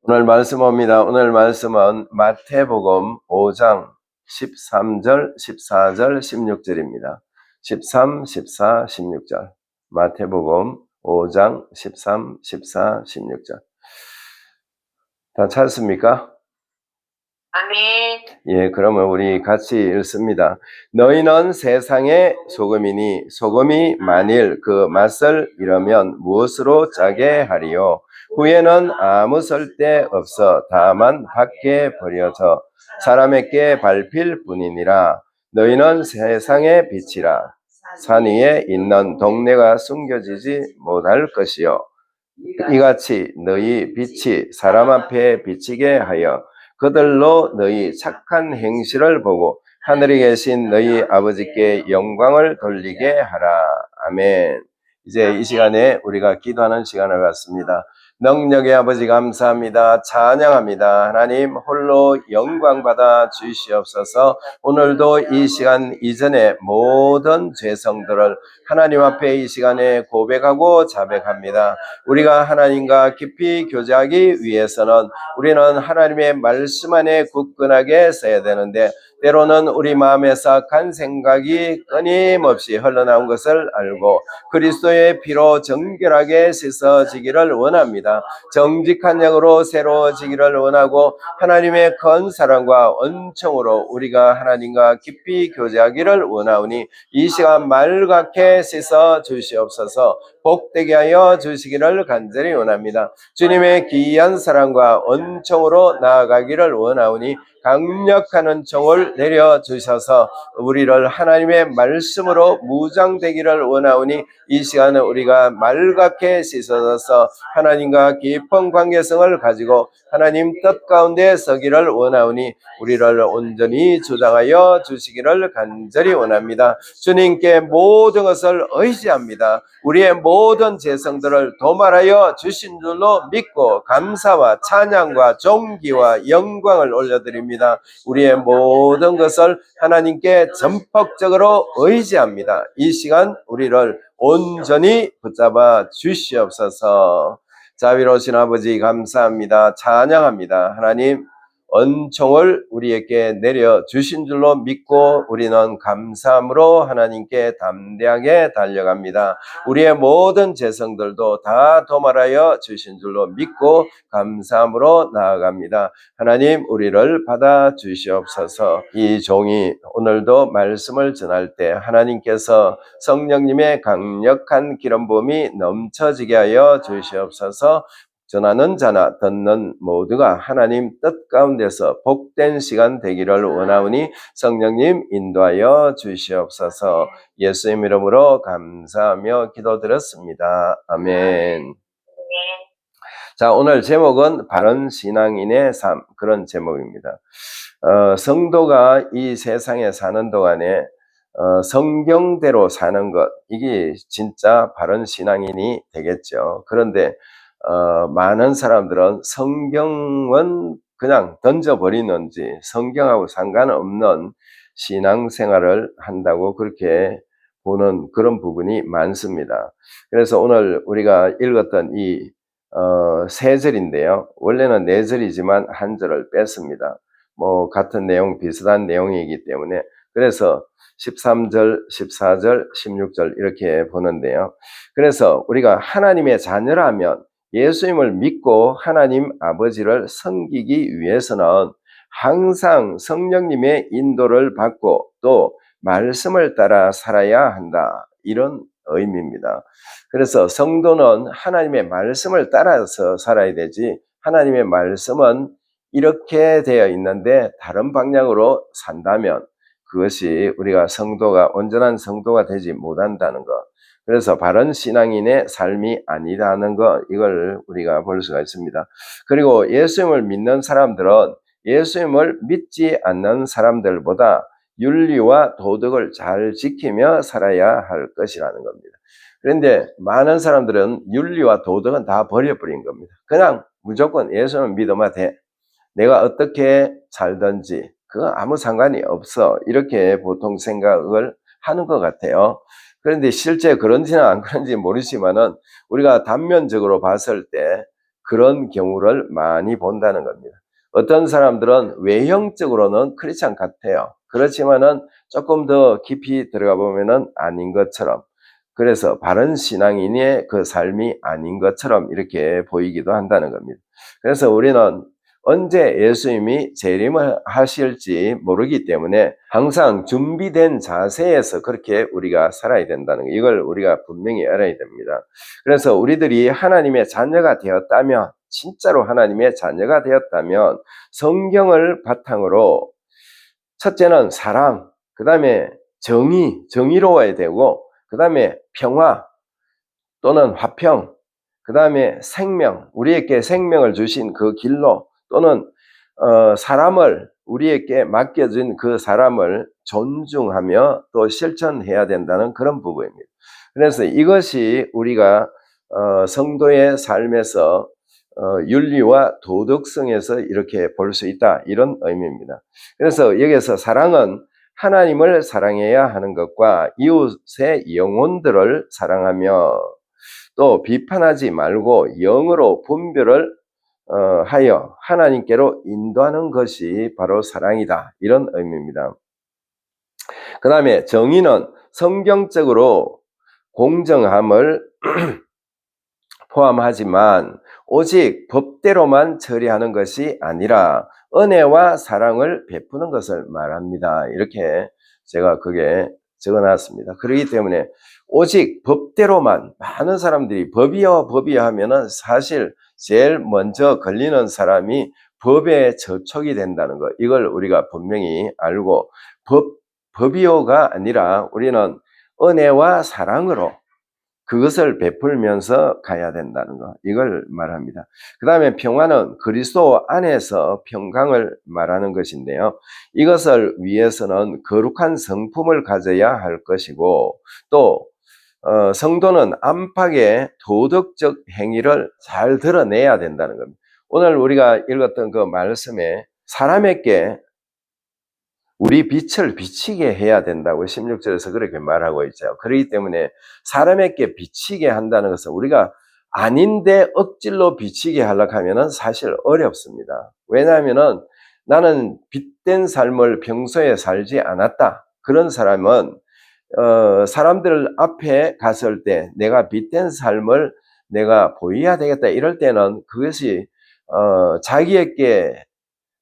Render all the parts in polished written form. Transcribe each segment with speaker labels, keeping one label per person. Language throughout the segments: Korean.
Speaker 1: 오늘 말씀입니다. 오늘 말씀은 마태복음 5장 13절, 14절, 16절입니다. 13, 14, 16절. 마태복음 5장 13, 14, 16절. 다 찾았습니까?
Speaker 2: 아멘.
Speaker 1: 예, 그러면 우리 같이 읽습니다. 너희는 세상의 소금이니 소금이 만일 그 맛을 잃으면 무엇으로 짜게 하리요? 후에는 아무 쓸데 없어 다만 밖에 버려져 사람에게 밟힐 뿐이니라. 너희는 세상의 빛이라. 산 위에 있는 동네가 숨겨지지 못할 것이요. 이같이 너희 빛이 사람 앞에 비치게 하여 그들로 너희 착한 행실을 보고 하늘에 계신 너희 아버지께 영광을 돌리게 하라. 아멘. 이제 이 시간에 우리가 기도하는 시간을 갖습니다. 능력의 아버지 감사합니다. 찬양합니다. 하나님 홀로 영광 받아 주시옵소서. 오늘도 이 시간 이전에 모든 죄성들을 하나님 앞에 이 시간에 고백하고 자백합니다. 우리가 하나님과 깊이 교제하기 위해서는 우리는 하나님의 말씀 안에 굳건하게 서야 되는데 때로는 우리 마음에서 악한 생각이 끊임없이 흘러나온 것을 알고 그리스도의 피로 정결하게 씻어지기를 원합니다. 정직한 영으로 새로워지기를 원하고 하나님의 큰 사랑과 은총으로 우리가 하나님과 깊이 교제하기를 원하오니 이 시간 말갛게 씻어 주시옵소서. 복되게 하여 주시기를 간절히 원합니다. 주님의 귀한 사랑과 은총으로 나아가기를 원하오니 강력한 은총을 내려주셔서 우리를 하나님의 말씀으로 무장되기를 원하오니 이 시간에 우리가 말갛게 씻어져서 하나님과 깊은 관계성을 가지고 하나님 뜻 가운데 서기를 원하오니 우리를 온전히 주장하여 주시기를 간절히 원합니다. 주님께 모든 것을 의지합니다. 우리의 모든 죄성들을 도말하여 주신 줄로 믿고 감사와 찬양과 존귀와 영광을 올려드립니다. 우리의 모든 것을 하나님께 전폭적으로 의지합니다. 이 시간 우리를 온전히 붙잡아 주시옵소서. 자비로우신 아버지 감사합니다. 찬양합니다. 하나님 은총을 우리에게 내려주신 줄로 믿고 우리는 감사함으로 하나님께 담대하게 달려갑니다. 우리의 모든 죄성들도 다 도말하여 주신 줄로 믿고 감사함으로 나아갑니다. 하나님 우리를 받아주시옵소서. 이 종이 오늘도 말씀을 전할 때 하나님께서 성령님의 강력한 기름 부음이 넘쳐지게 하여 주시옵소서. 전하는 자나 듣는 모두가 하나님 뜻 가운데서 복된 시간 되기를 원하오니 성령님 인도하여 주시옵소서. 예수님 이름으로 감사하며 기도드렸습니다. 아멘. 자, 오늘 제목은 바른 신앙인의 삶, 그런 제목입니다. 성도가 이 세상에 사는 동안에 성경대로 사는 것, 이게 진짜 바른 신앙인이 되겠죠. 그런데 많은 사람들은 성경은 그냥 던져버리는지 성경하고 상관없는 신앙생활을 한다고 그렇게 보는 그런 부분이 많습니다. 그래서 오늘 우리가 읽었던 이 세 절인데요. 원래는 네 절이지만 한 절을 뺐습니다. 뭐 같은 내용, 비슷한 내용이기 때문에 그래서 13절, 14절, 16절 이렇게 보는데요. 그래서 우리가 하나님의 자녀라면 예수님을 믿고 하나님 아버지를 섬기기 위해서는 항상 성령님의 인도를 받고 또 말씀을 따라 살아야 한다. 이런 의미입니다. 그래서 성도는 하나님의 말씀을 따라서 살아야 되지 하나님의 말씀은 이렇게 되어 있는데 다른 방향으로 산다면 그것이 우리가 성도가 온전한 성도가 되지 못한다는 것. 그래서 바른 신앙인의 삶이 아니라는 것, 이걸 우리가 볼 수가 있습니다. 그리고 예수님을 믿는 사람들은 예수님을 믿지 않는 사람들보다 윤리와 도덕을 잘 지키며 살아야 할 것이라는 겁니다. 그런데 많은 사람들은 윤리와 도덕은 다 버려버린 겁니다. 그냥 무조건 예수님을 믿으면 돼. 내가 어떻게 살든지 그거 아무 상관이 없어. 이렇게 보통 생각을 하는 것 같아요. 그런데 실제 그런지는 안 그런지 모르지만은 우리가 단면적으로 봤을 때 그런 경우를 많이 본다는 겁니다. 어떤 사람들은 외형적으로는 크리스찬 같아요. 그렇지만은 조금 더 깊이 들어가 보면은 아닌 것처럼, 그래서 바른 신앙인의 그 삶이 아닌 것처럼 이렇게 보이기도 한다는 겁니다. 그래서 우리는 언제 예수님이 재림을 하실지 모르기 때문에 항상 준비된 자세에서 그렇게 우리가 살아야 된다는 거, 이걸 우리가 분명히 알아야 됩니다. 그래서 우리들이 하나님의 자녀가 되었다면, 진짜로 하나님의 자녀가 되었다면 성경을 바탕으로 첫째는 사랑, 그 다음에 정의로워야 되고, 그 다음에 평화 또는 화평, 그 다음에 생명, 우리에게 생명을 주신 그 길로, 또는 사람을, 우리에게 맡겨진 그 사람을 존중하며 또 실천해야 된다는 그런 부분입니다. 그래서 이것이 우리가 성도의 삶에서 윤리와 도덕성에서 이렇게 볼 수 있다, 이런 의미입니다. 그래서 여기서 사랑은 하나님을 사랑해야 하는 것과 이웃의 영혼들을 사랑하며 또 비판하지 말고 영으로 분별을 하여 하나님께로 인도하는 것이 바로 사랑이다, 이런 의미입니다. 그 다음에 정의는 성경적으로 공정함을 포함하지만 오직 법대로만 처리하는 것이 아니라 은혜와 사랑을 베푸는 것을 말합니다. 이렇게 제가 그게 적어놨습니다. 그렇기 때문에 오직 법대로만, 많은 사람들이 법이요 법이요 하면은 사실 제일 먼저 걸리는 사람이 법에 저촉이 된다는 것, 이걸 우리가 분명히 알고, 법이요가 아니라 우리는 은혜와 사랑으로 그것을 베풀면서 가야 된다는 것, 이걸 말합니다. 그 다음에 평화는 그리스도 안에서 평강을 말하는 것인데요, 이것을 위해서는 거룩한 성품을 가져야 할 것이고, 또 성도는 안팎의 도덕적 행위를 잘 드러내야 된다는 겁니다. 오늘 우리가 읽었던 그 말씀에 사람에게 우리 빛을 비치게 해야 된다고 16절에서 그렇게 말하고 있죠. 그렇기 때문에 사람에게 비치게 한다는 것은 우리가 아닌데 억지로 비치게 하려고 하면은 사실 어렵습니다. 왜냐하면은 나는 빛된 삶을 평소에 살지 않았다, 그런 사람은 사람들 앞에 갔을 때 내가 빛된 삶을 내가 보여야 되겠다, 이럴 때는 그것이 자기에게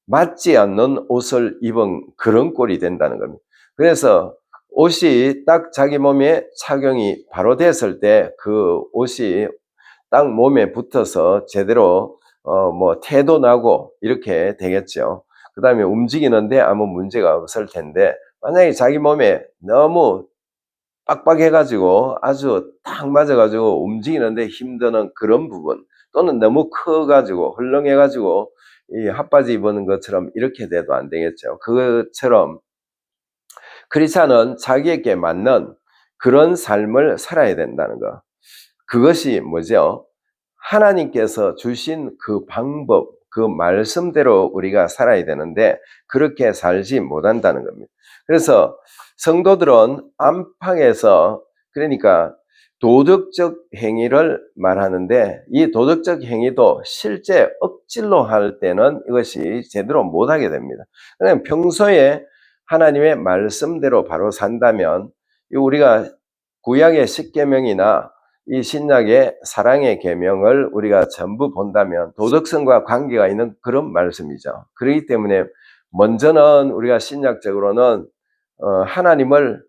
Speaker 1: 맞지 않는 옷을 입은 그런 꼴이 된다는 겁니다. 그래서 옷이 딱 자기 몸에 착용이 바로 됐을 때 그 옷이 딱 몸에 붙어서 제대로 태도 나고 이렇게 되겠죠. 그 다음에 움직이는데 아무 문제가 없을 텐데, 만약에 자기 몸에 너무 빡빡해가지고 아주 딱 맞아가지고 움직이는데 힘드는 그런 부분, 또는 너무 커가지고 헐렁해가지고 이 핫바지 입는 것처럼 이렇게 돼도 안 되겠죠. 그것처럼 크리스찬은 자기에게 맞는 그런 삶을 살아야 된다는 것, 그것이 뭐죠? 하나님께서 주신 그 방법, 그 말씀대로 우리가 살아야 되는데 그렇게 살지 못한다는 겁니다. 그래서 성도들은 안팎에서, 그러니까 도덕적 행위를 말하는데, 이 도덕적 행위도 실제 억지로 할 때는 이것이 제대로 못하게 됩니다. 그냥 평소에 하나님의 말씀대로 바로 산다면, 우리가 구약의 십계명이나 이 신약의 사랑의 계명을 우리가 전부 본다면 도덕성과 관계가 있는 그런 말씀이죠. 그렇기 때문에 먼저는 우리가 신약적으로는 하나님을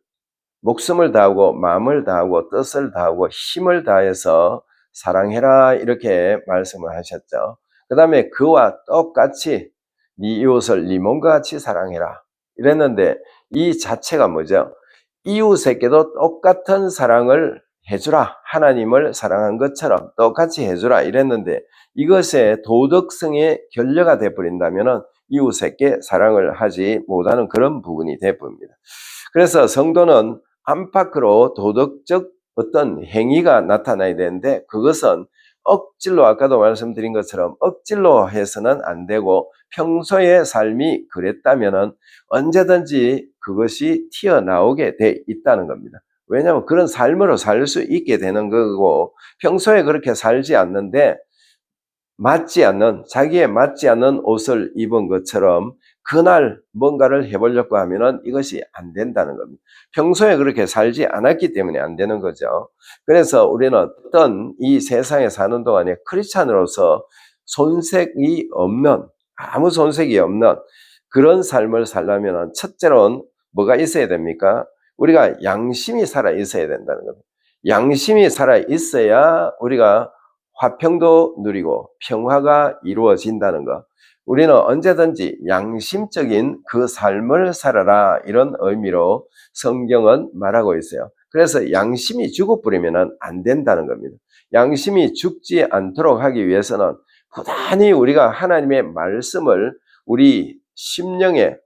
Speaker 1: 목숨을 다하고 마음을 다하고 뜻을 다하고 힘을 다해서 사랑해라, 이렇게 말씀을 하셨죠. 그 다음에 그와 똑같이 네 이웃을 네 몸과 같이 사랑해라 이랬는데, 이 자체가 뭐죠? 이웃에게도 똑같은 사랑을 해주라, 하나님을 사랑한 것처럼 똑같이 해주라 이랬는데, 이것의 도덕성의 결여가 되어버린다면 이웃에게 사랑을 하지 못하는 그런 부분이 되어버립니다. 그래서 성도는 안팎으로 도덕적 어떤 행위가 나타나야 되는데, 그것은 억지로, 아까도 말씀드린 것처럼 억지로 해서는 안 되고, 평소의 삶이 그랬다면 언제든지 그것이 튀어나오게 돼 있다는 겁니다. 왜냐하면 그런 삶으로 살 수 있게 되는 거고, 평소에 그렇게 살지 않는데 자기에 맞지 않는 옷을 입은 것처럼 그날 뭔가를 해보려고 하면은 이것이 안 된다는 겁니다. 평소에 그렇게 살지 않았기 때문에 안 되는 거죠. 그래서 우리는 어떤 이 세상에 사는 동안에 크리스찬으로서 손색이 없는, 아무 손색이 없는 그런 삶을 살려면 첫째로는 뭐가 있어야 됩니까? 우리가 양심이 살아 있어야 된다는 겁니다. 양심이 살아 있어야 우리가 화평도 누리고 평화가 이루어진다는 것. 우리는 언제든지 양심적인 그 삶을 살아라, 이런 의미로 성경은 말하고 있어요. 그래서 양심이 죽어버리면 안 된다는 겁니다. 양심이 죽지 않도록 하기 위해서는 부단히 우리가 하나님의 말씀을 우리 심령에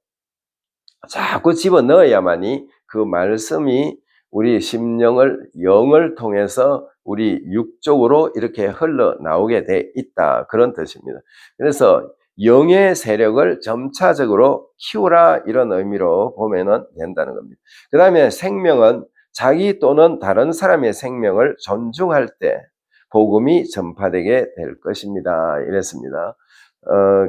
Speaker 1: 자꾸 집어넣어야만이 그 말씀이 우리 심령을, 영을 통해서 우리 육적으로 이렇게 흘러나오게 돼 있다, 그런 뜻입니다. 그래서 영의 세력을 점차적으로 키우라, 이런 의미로 보면 된다는 겁니다. 그 다음에 생명은 자기 또는 다른 사람의 생명을 존중할 때 복음이 전파되게 될 것입니다, 이랬습니다.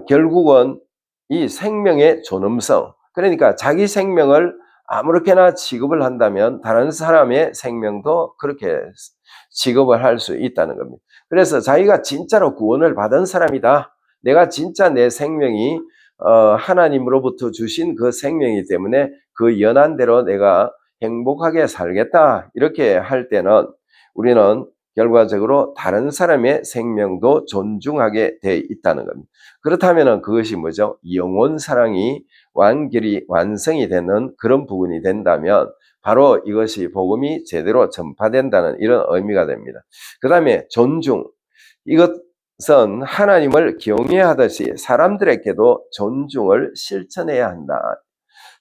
Speaker 1: 결국은 이 생명의 존엄성, 그러니까 자기 생명을 아무렇게나 취급을 한다면 다른 사람의 생명도 그렇게 취급을 할 수 있다는 겁니다. 그래서 자기가 진짜로 구원을 받은 사람이다, 내가 진짜 내 생명이 하나님으로부터 주신 그 생명이기 때문에 그 연한대로 내가 행복하게 살겠다, 이렇게 할 때는 우리는 결과적으로 다른 사람의 생명도 존중하게 돼 있다는 겁니다. 그렇다면 그것이 뭐죠? 영혼 사랑이 완성이 되는 그런 부분이 된다면 바로 이것이 복음이 제대로 전파된다는 이런 의미가 됩니다. 그 다음에 존중, 이것은 하나님을 경외하듯이 사람들에게도 존중을 실천해야 한다.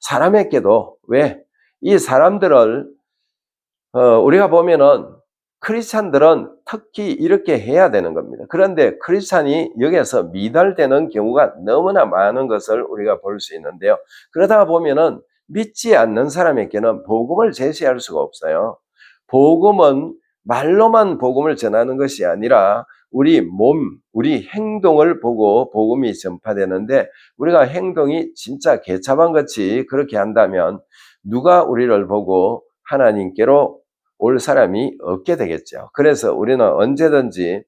Speaker 1: 사람에게도, 왜? 이 사람들을 우리가 보면은 크리스찬들은 특히 이렇게 해야 되는 겁니다. 그런데 크리스찬이 여기에서 미달되는 경우가 너무나 많은 것을 우리가 볼 수 있는데요. 그러다 보면은 믿지 않는 사람에게는 복음을 제시할 수가 없어요. 복음은 말로만 복음을 전하는 것이 아니라 우리 몸, 우리 행동을 보고 복음이 전파되는데, 우리가 행동이 진짜 개차반같이 그렇게 한다면 누가 우리를 보고 하나님께로 올 사람이 없게 되겠죠. 그래서 우리는 언제든지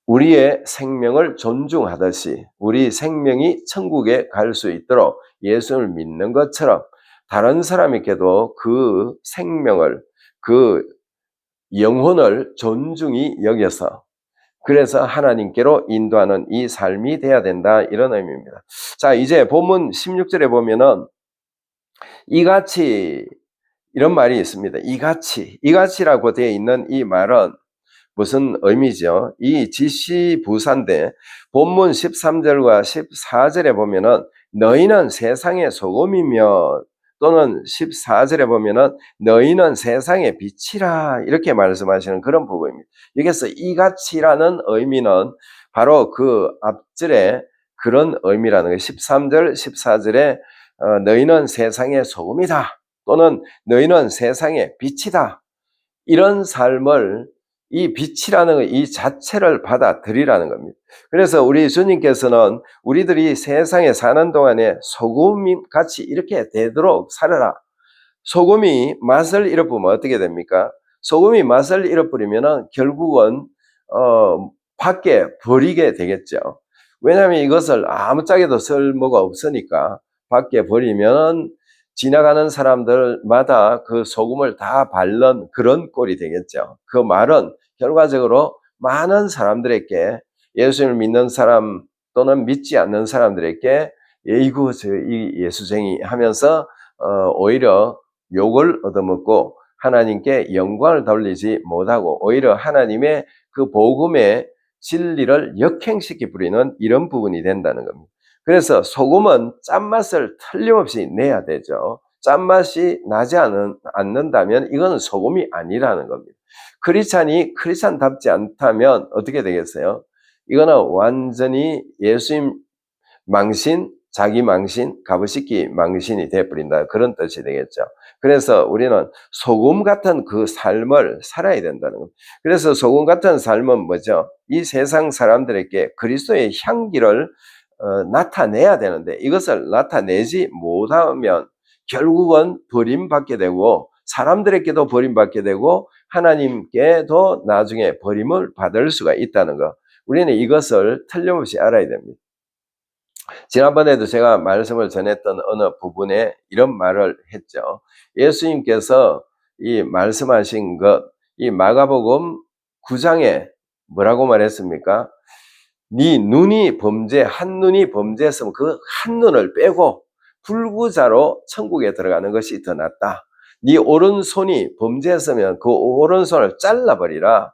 Speaker 1: 우리의 생명을 존중하듯이 우리 생명이 천국에 갈 수 있도록 예수를 믿는 것처럼 다른 사람에게도 그 생명을, 그 영혼을 존중히 여겨서 그래서 하나님께로 인도하는 이 삶이 돼야 된다, 이런 의미입니다. 자, 이제 본문 16절에 보면은 이같이, 이런 말이 있습니다. 이같이라고 되어 있는 이 말은 무슨 의미죠? 이 지시부사인데 본문 13절과 14절에 보면은 너희는 세상의 소금이며, 또는 14절에 보면은 너희는 세상의 빛이라, 이렇게 말씀하시는 그런 부분입니다. 여기서 이같이라는 의미는 바로 그 앞절에 그런 의미라는 거예요. 13절, 14절에 너희는 세상의 소금이다, 또는 너희는 세상의 빛이다, 이런 삶을, 이 빛이라는 이 자체를 받아들이라는 겁니다. 그래서 우리 주님께서는 우리들이 세상에 사는 동안에 소금 같이 이렇게 되도록 살아라. 소금이 맛을 잃어버리면 어떻게 됩니까? 소금이 맛을 잃어버리면 결국은 밖에 버리게 되겠죠. 왜냐하면 이것을 아무짝에도 쓸모가 없으니까 밖에 버리면 지나가는 사람들마다 그 소금을 다 바른 그런 꼴이 되겠죠. 그 말은 결과적으로 많은 사람들에게, 예수님을 믿는 사람 또는 믿지 않는 사람들에게 이구 이 예수쟁이 하면서 오히려 욕을 얻어먹고 하나님께 영광을 돌리지 못하고 오히려 하나님의 그 복음의 진리를 역행시켜 버리는 이런 부분이 된다는 겁니다. 그래서 소금은 짠맛을 틀림없이 내야 되죠. 짠맛이 나지 않는다면 이거는 소금이 아니라는 겁니다. 크리스찬이 크리스찬답지 않다면 어떻게 되겠어요? 이거는 완전히 예수님 망신, 자기 망신, 가부식기 망신이 되어버린다. 그런 뜻이 되겠죠. 그래서 우리는 소금 같은 그 삶을 살아야 된다는 겁니다. 그래서 소금 같은 삶은 뭐죠? 이 세상 사람들에게 그리스도의 향기를 나타내야 되는데 이것을 나타내지 못하면 결국은 버림받게 되고 사람들에게도 버림받게 되고 하나님께도 나중에 버림을 받을 수가 있다는 것. 우리는 이것을 틀림없이 알아야 됩니다. 지난번에도 제가 말씀을 전했던 어느 부분에 이런 말을 했죠. 예수님께서 이 말씀하신 것, 이 마가복음 9장에 뭐라고 말했습니까? 네 눈이 한 눈이 범죄했으면 그 한 눈을 빼고 불구자로 천국에 들어가는 것이 더 낫다. 네 오른손이 범죄했으면 그 오른손을 잘라버리라.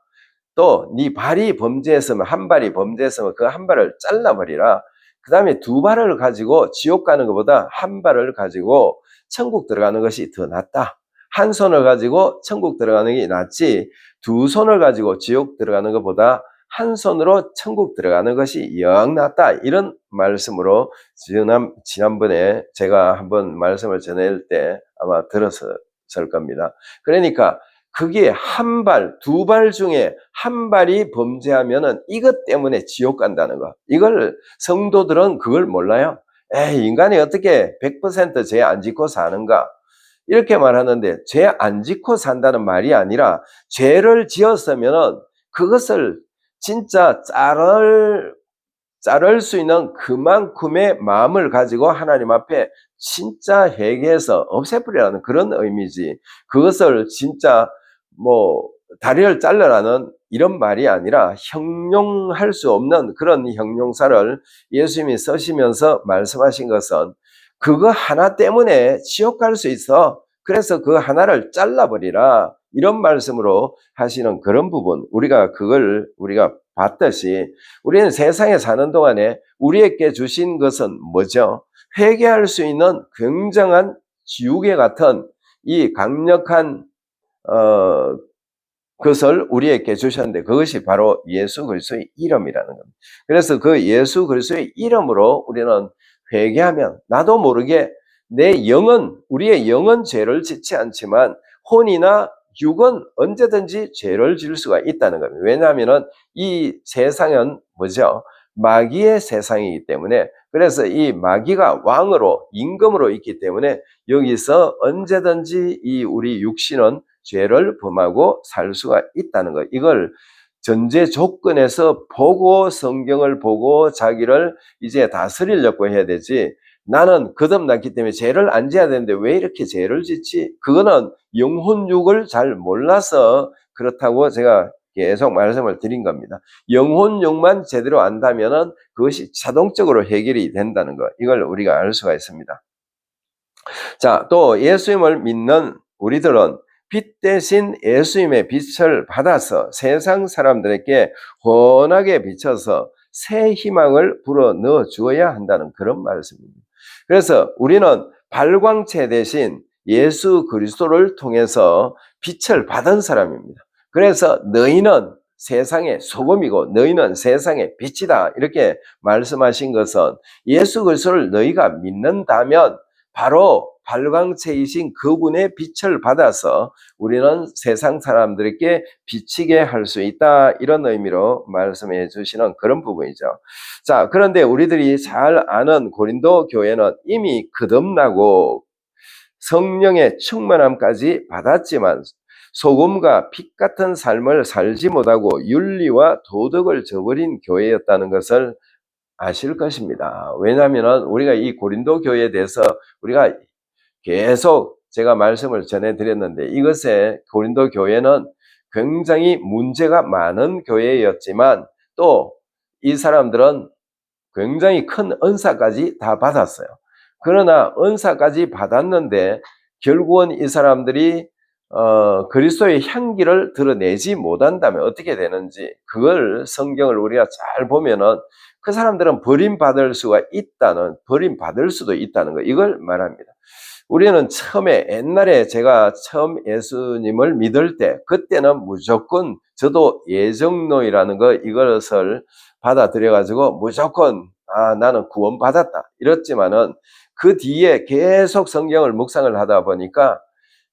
Speaker 1: 또 네 발이 범죄했으면 한 발이 범죄했으면 그 한 발을 잘라버리라. 그 다음에 두 발을 가지고 지옥 가는 것보다 한 발을 가지고 천국 들어가는 것이 더 낫다. 한 손을 가지고 천국 들어가는 게 낫지 두 손을 가지고 지옥 들어가는 것보다 한 손으로 천국 들어가는 것이 영 낫다. 이런 말씀으로 지난번에 제가 한번 말씀을 전할 때 아마 들었을 겁니다. 그러니까 그게 한 발, 두 발 중에 한 발이 범죄하면은 이것 때문에 지옥 간다는 거. 이걸 성도들은 그걸 몰라요. 인간이 어떻게 100% 죄 안 짓고 사는가? 이렇게 말하는데 죄 안 짓고 산다는 말이 아니라 죄를 지었으면은 그것을 진짜 자를 수 있는 그만큼의 마음을 가지고 하나님 앞에 진짜 회개해서 없애버리라는 그런 의미지. 그것을 진짜 다리를 잘라라는 이런 말이 아니라 형용할 수 없는 그런 형용사를 예수님이 쓰시면서 말씀하신 것은 그거 하나 때문에 지옥 갈 수 있어. 그래서 그 하나를 잘라버리라. 이런 말씀으로 하시는 그런 부분, 우리가 봤듯이 우리는 세상에 사는 동안에 우리에게 주신 것은 뭐죠? 회개할 수 있는 굉장한 지우개 같은 이 강력한 그것을 우리에게 주셨는데 그것이 바로 예수 그리스도의 이름이라는 겁니다. 그래서 그 예수 그리스도의 이름으로 우리는 회개하면 나도 모르게 우리의 영은 죄를 짓지 않지만 혼이나 육은 언제든지 죄를 지을 수가 있다는 겁니다. 왜냐하면 이 세상은 뭐죠? 마귀의 세상이기 때문에 그래서 이 마귀가 왕으로 임금으로 있기 때문에 여기서 언제든지 이 우리 육신은 죄를 범하고 살 수가 있다는 것. 이걸 전제 조건에서 보고 성경을 보고 자기를 이제 다스리려고 해야 되지. 나는 거듭났기 때문에 죄를 안 지어야 되는데 왜 이렇게 죄를 짓지? 그거는 영혼육을 잘 몰라서 그렇다고 제가 계속 말씀을 드린 겁니다. 영혼육만 제대로 안다면은 그것이 자동적으로 해결이 된다는 것. 이걸 우리가 알 수가 있습니다. 자, 또 예수님을 믿는 우리들은 빛 대신 예수님의 빛을 받아서 세상 사람들에게 환하게 비춰서 새 희망을 불어넣어 주어야 한다는 그런 말씀입니다. 그래서 우리는 발광체 대신 예수 그리스도를 통해서 빛을 받은 사람입니다. 그래서 너희는 세상의 소금이고 너희는 세상의 빛이다. 이렇게 말씀하신 것은 예수 그리스도를 너희가 믿는다면 바로 발광체이신 그분의 빛을 받아서 우리는 세상 사람들에게 비치게 할 수 있다. 이런 의미로 말씀해 주시는 그런 부분이죠. 자, 그런데 우리들이 잘 아는 고린도 교회는 이미 거듭나고 성령의 충만함까지 받았지만 소금과 빛 같은 삶을 살지 못하고 윤리와 도덕을 저버린 교회였다는 것을 아실 것입니다. 왜냐하면 우리가 이 고린도 교회에 대해서 우리가 계속 제가 말씀을 전해드렸는데 이것에 고린도 교회는 굉장히 문제가 많은 교회였지만 또 이 사람들은 굉장히 큰 은사까지 다 받았어요. 그러나 은사까지 받았는데 결국은 이 사람들이 그리스도의 향기를 드러내지 못한다면 어떻게 되는지 그걸 성경을 우리가 잘 보면은 그 사람들은 버림받을 수도 있다는 거 이걸 말합니다. 우리는 처음에 옛날에 제가 처음 예수님을 믿을 때 그때는 무조건 저도 예정론이라는 이것을 받아들여 가지고 무조건 나는 구원받았다 이렇지만은 그 뒤에 계속 성경을 묵상을 하다 보니까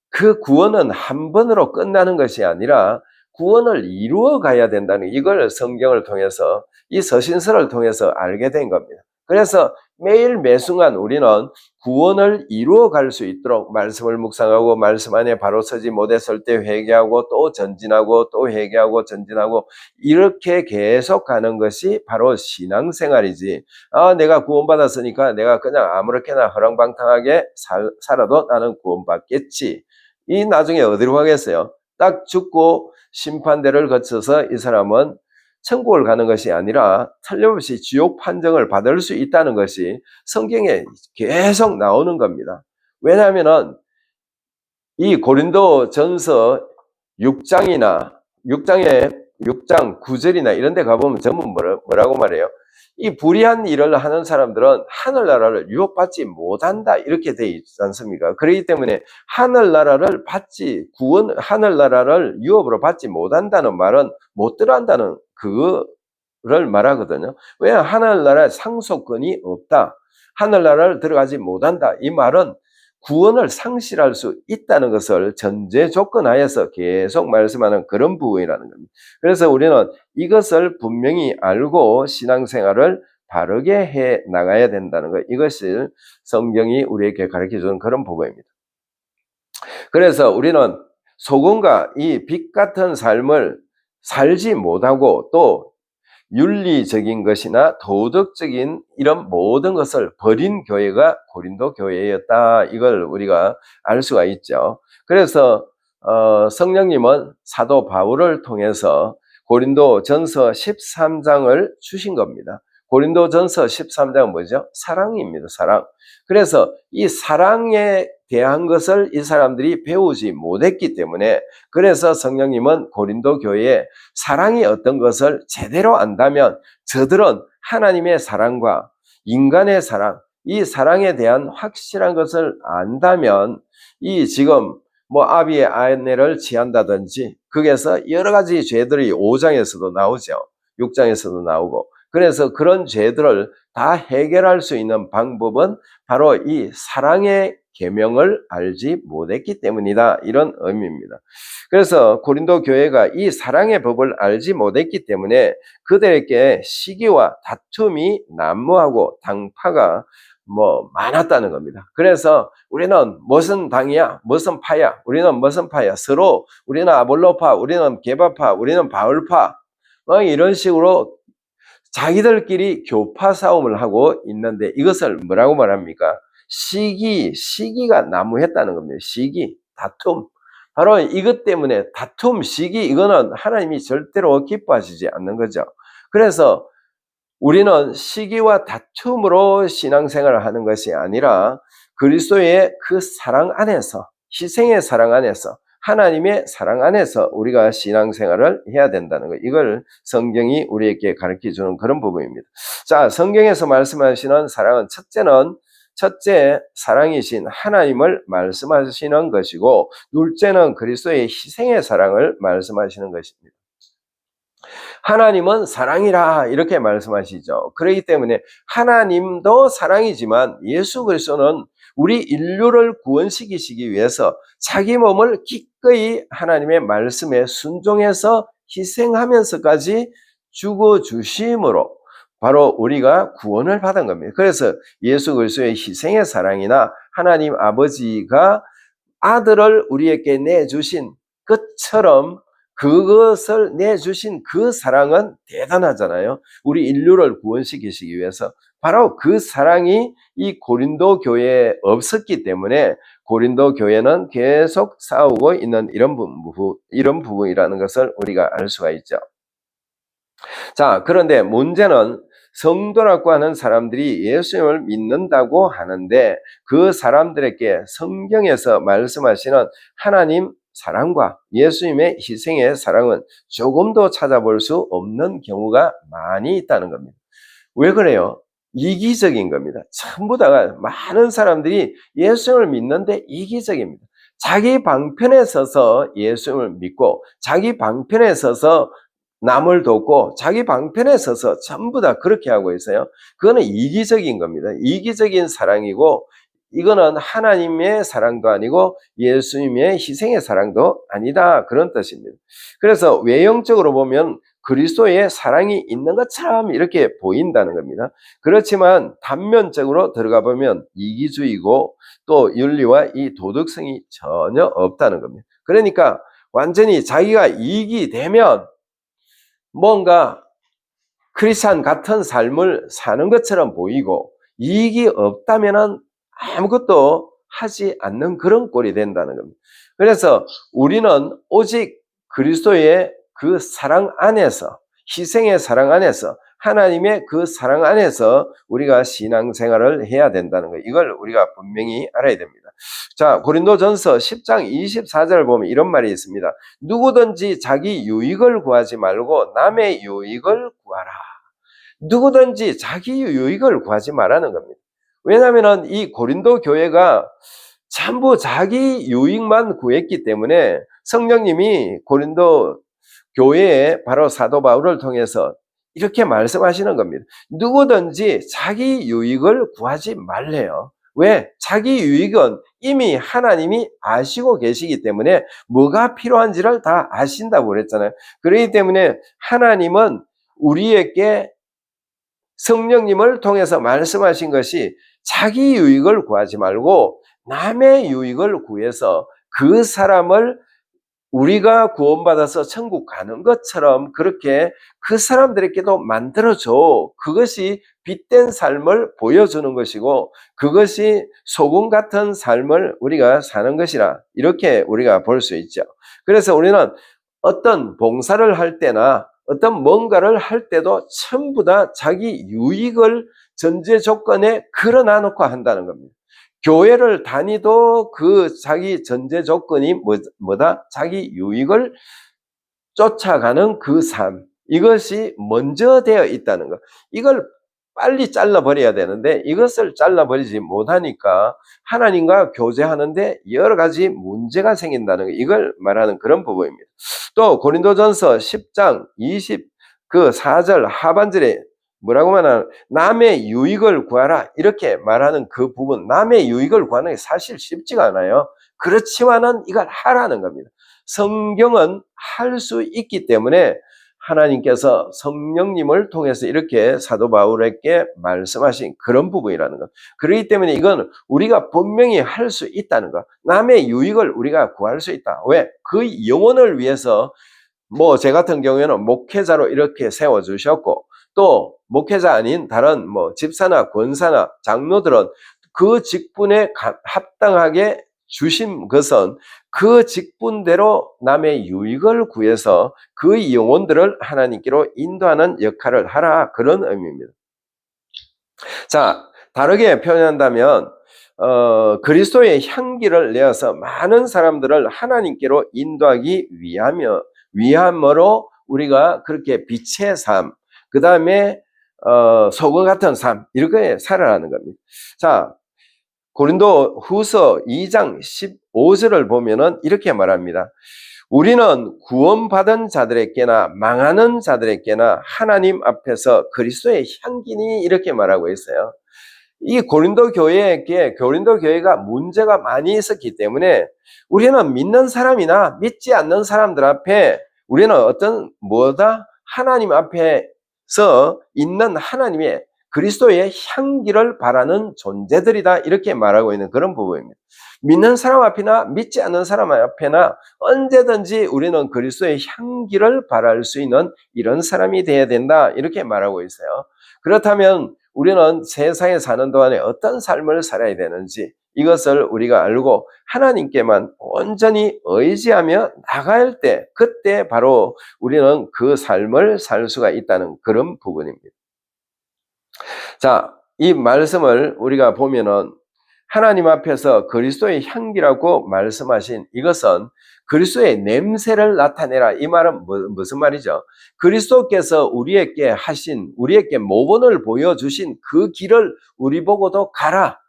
Speaker 1: 그 구원은 한 번으로 끝나는 것이 아니라 구원을 이루어 가야 된다는 이걸 성경을 통해서 이 서신서를 통해서 알게 된 겁니다. 그래서 매일 매순간 우리는 구원을 이루어 갈 수 있도록 말씀을 묵상하고 말씀 안에 바로 서지 못했을 때 회개하고 또 전진하고 또 회개하고 전진하고 이렇게 계속 가는 것이 바로 신앙생활이지. 내가 구원받았으니까 내가 그냥 아무렇게나 허랑방탕하게 살아도 나는 구원받겠지. 이 나중에 어디로 가겠어요? 딱 죽고 심판대를 거쳐서 이 사람은 천국을 가는 것이 아니라 틀림없이 지옥 판정을 받을 수 있다는 것이 성경에 계속 나오는 겁니다. 왜냐하면 이 고린도 전서 6장이나 6장 9절이나 이런 데 가보면 전부 뭐라고 말해요? 이 불의한 일을 하는 사람들은 하늘나라를 유업받지 못한다 이렇게 돼 있지 않습니까? 그렇기 때문에 하늘나라를 하늘나라를 유업으로 받지 못한다는 말은 못 들어간다는 그거를 말하거든요. 왜냐하면 하늘나라에 상속권이 없다. 하늘나라를 들어가지 못한다. 이 말은 구원을 상실할 수 있다는 것을 전제 조건하에서 계속 말씀하는 그런 부분이라는 겁니다. 그래서 우리는 이것을 분명히 알고 신앙생활을 바르게 해 나가야 된다는 것, 이것을 성경이 우리에게 가르쳐주는 그런 부분입니다. 그래서 우리는 소금과 이 빛 같은 삶을 살지 못하고 또 윤리적인 것이나 도덕적인 이런 모든 것을 버린 교회가 고린도 교회였다. 이걸 우리가 알 수가 있죠. 그래서 성령님은 사도 바울을 통해서 고린도 전서 13장을 주신 겁니다. 고린도 전서 13장은 뭐죠? 사랑입니다. 사랑. 그래서 이 사랑에 대한 것을 이 사람들이 배우지 못했기 때문에 그래서 성령님은 고린도 교회에 사랑이 어떤 것을 제대로 안다면 저들은 하나님의 사랑과 인간의 사랑, 이 사랑에 대한 확실한 것을 안다면 이 지금 아비의 아내를 취한다든지 거기에서 여러 가지 죄들이 5장에서도 나오죠. 6장에서도 나오고 그래서 그런 죄들을 다 해결할 수 있는 방법은 바로 이 사랑의 계명을 알지 못했기 때문이다. 이런 의미입니다. 그래서 고린도 교회가 이 사랑의 법을 알지 못했기 때문에 그들에게 시기와 다툼이 난무하고 당파가 많았다는 겁니다. 그래서 우리는 무슨 당이야? 무슨 파야? 우리는 무슨 파야? 서로 우리는 아볼로파, 우리는 게바파, 우리는 바울파 이런 식으로 자기들끼리 교파 싸움을 하고 있는데 이것을 뭐라고 말합니까? 시기가 난무했다는 겁니다. 시기, 다툼. 바로 이것 때문에 다툼, 시기 이거는 하나님이 절대로 기뻐하시지 않는 거죠. 그래서 우리는 시기와 다툼으로 신앙생활을 하는 것이 아니라 그리스도의 그 사랑 안에서 희생의 사랑 안에서 하나님의 사랑 안에서 우리가 신앙생활을 해야 된다는 것. 이걸 성경이 우리에게 가르쳐주는 그런 부분입니다. 자, 성경에서 말씀하시는 사랑은 첫째 사랑이신 하나님을 말씀하시는 것이고 둘째는 그리스도의 희생의 사랑을 말씀하시는 것입니다. 하나님은 사랑이라 이렇게 말씀하시죠. 그렇기 때문에 하나님도 사랑이지만 예수 그리스도는 우리 인류를 구원시키시기 위해서 자기 몸을 기꺼이 하나님의 말씀에 순종해서 희생하면서까지 죽어주심으로 바로 우리가 구원을 받은 겁니다. 그래서 예수 그리스도의 희생의 사랑이나 하나님 아버지가 아들을 우리에게 내주신 것처럼 그것을 내주신 그 사랑은 대단하잖아요. 우리 인류를 구원시키시기 위해서 바로 그 사랑이 이 고린도 교회에 없었기 때문에 고린도 교회는 계속 싸우고 있는 이런 부분이라는 것을 우리가 알 수가 있죠. 자, 그런데 문제는 성도라고 하는 사람들이 예수님을 믿는다고 하는데 그 사람들에게 성경에서 말씀하시는 하나님 사랑과 예수님의 희생의 사랑은 조금도 찾아볼 수 없는 경우가 많이 있다는 겁니다. 왜 그래요? 이기적인 겁니다. 전부 다 많은 사람들이 예수님을 믿는데 이기적입니다. 자기 방편에 서서 예수님을 믿고 자기 방편에 서서 남을 돕고 자기 방편에 서서 전부 다 그렇게 하고 있어요. 그거는 이기적인 겁니다. 이기적인 사랑이고 이거는 하나님의 사랑도 아니고 예수님의 희생의 사랑도 아니다, 그런 뜻입니다. 그래서 외형적으로 보면 그리스도의 사랑이 있는 것처럼 이렇게 보인다는 겁니다. 그렇지만 단면적으로 들어가 보면 이기주의고 또 윤리와 이 도덕성이 전혀 없다는 겁니다. 그러니까 완전히 자기가 이익이 되면 뭔가 크리스찬 같은 삶을 사는 것처럼 보이고 이익이 없다면은 아무것도 하지 않는 그런 꼴이 된다는 겁니다. 그래서 우리는 오직 그리스도의 그 사랑 안에서, 희생의 사랑 안에서, 하나님의 그 사랑 안에서 우리가 신앙생활을 해야 된다는 거예요. 이걸 우리가 분명히 알아야 됩니다. 자, 고린도전서 10장 24절 보면 이런 말이 있습니다. 누구든지 자기 유익을 구하지 말고 남의 유익을 구하라. 누구든지 자기 유익을 구하지 말라는 겁니다. 왜냐하면 이 고린도 교회가 전부 자기 유익만 구했기 때문에 성령님이 고린도 교회에 바로 사도 바울을 통해서 이렇게 말씀하시는 겁니다. 누구든지 자기 유익을 구하지 말래요. 왜? 자기 유익은 이미 하나님이 아시고 계시기 때문에 뭐가 필요한지를 다 아신다고 그랬잖아요. 그렇기 때문에 하나님은 우리에게 성령님을 통해서 말씀하신 것이 자기 유익을 구하지 말고 남의 유익을 구해서 그 사람을 우리가 구원받아서 천국 가는 것처럼 그렇게 그 사람들에게도 만들어줘. 그것이 빛된 삶을 보여주는 것이고 그것이 소금 같은 삶을 우리가 사는 것이라, 이렇게 우리가 볼 수 있죠. 그래서 우리는 어떤 봉사를 할 때나 어떤 뭔가를 할 때도 전부 다 자기 유익을 전제 조건에 걸어놔 놓고 한다는 겁니다. 교회를 다니도 그 자기 전제 조건이 뭐다? 자기 유익을 쫓아가는 그 삶, 이것이 먼저 되어 있다는 것. 이걸 빨리 잘라버려야 되는데 이것을 잘라버리지 못하니까 하나님과 교제하는데 여러 가지 문제가 생긴다는 것, 이걸 말하는 그런 부분입니다. 또 고린도전서 10장 24절 하반절에 뭐라고 말하나, 남의 유익을 구하라, 이렇게 말하는 그 부분, 남의 유익을 구하는 게 사실 쉽지가 않아요. 그렇지만은 이걸 하라는 겁니다. 성경은 할 수 있기 때문에 하나님께서 성령님을 통해서 이렇게 사도 바울에게 말씀하신 그런 부분이라는 것. 그렇기 때문에 이건 우리가 분명히 할 수 있다는 것. 남의 유익을 우리가 구할 수 있다. 왜? 그 영혼을 위해서 제 같은 경우에는 목회자로 이렇게 세워주셨고, 또 목회자 아닌 다른 집사나 권사나 장로들은 그 직분에 합당하게 주신 것은 그 직분대로 남의 유익을 구해서 그 영혼들을 하나님께로 인도하는 역할을 하라, 그런 의미입니다. 자, 다르게 표현한다면 그리스도의 향기를 내어서 많은 사람들을 하나님께로 인도하기 위함으로 우리가 그렇게 빛의 삶, 그 다음에 소금 같은 삶, 이렇게 살아가는 겁니다. 자, 고린도 후서 2장 15절을 보면은 이렇게 말합니다. 우리는 구원받은 자들에게나 망하는 자들에게나 하나님 앞에서 그리스도의 향기니, 이렇게 말하고 있어요. 이 고린도 교회가 문제가 많이 있었기 때문에 우리는 믿는 사람이나 믿지 않는 사람들 앞에 우리는 하나님 앞에서 있는 하나님의 그리스도의 향기를 바라는 존재들이다, 이렇게 말하고 있는 그런 부분입니다. 믿는 사람 앞이나 믿지 않는 사람 앞에나 언제든지 우리는 그리스도의 향기를 바랄 수 있는 이런 사람이 되어야 된다, 이렇게 말하고 있어요. 그렇다면 우리는 세상에 사는 동안에 어떤 삶을 살아야 되는지 이것을 우리가 알고 하나님께만 온전히 의지하며 나갈 때, 그때 바로 우리는 그 삶을 살 수가 있다는 그런 부분입니다. 자, 이 말씀을 우리가 보면은 하나님 앞에서 그리스도의 향기라고 말씀하신 이것은 그리스도의 냄새를 나타내라, 이 말은 무슨 말이죠? 그리스도께서 우리에게 모본을 보여주신 그 길을 우리 보고도 가라.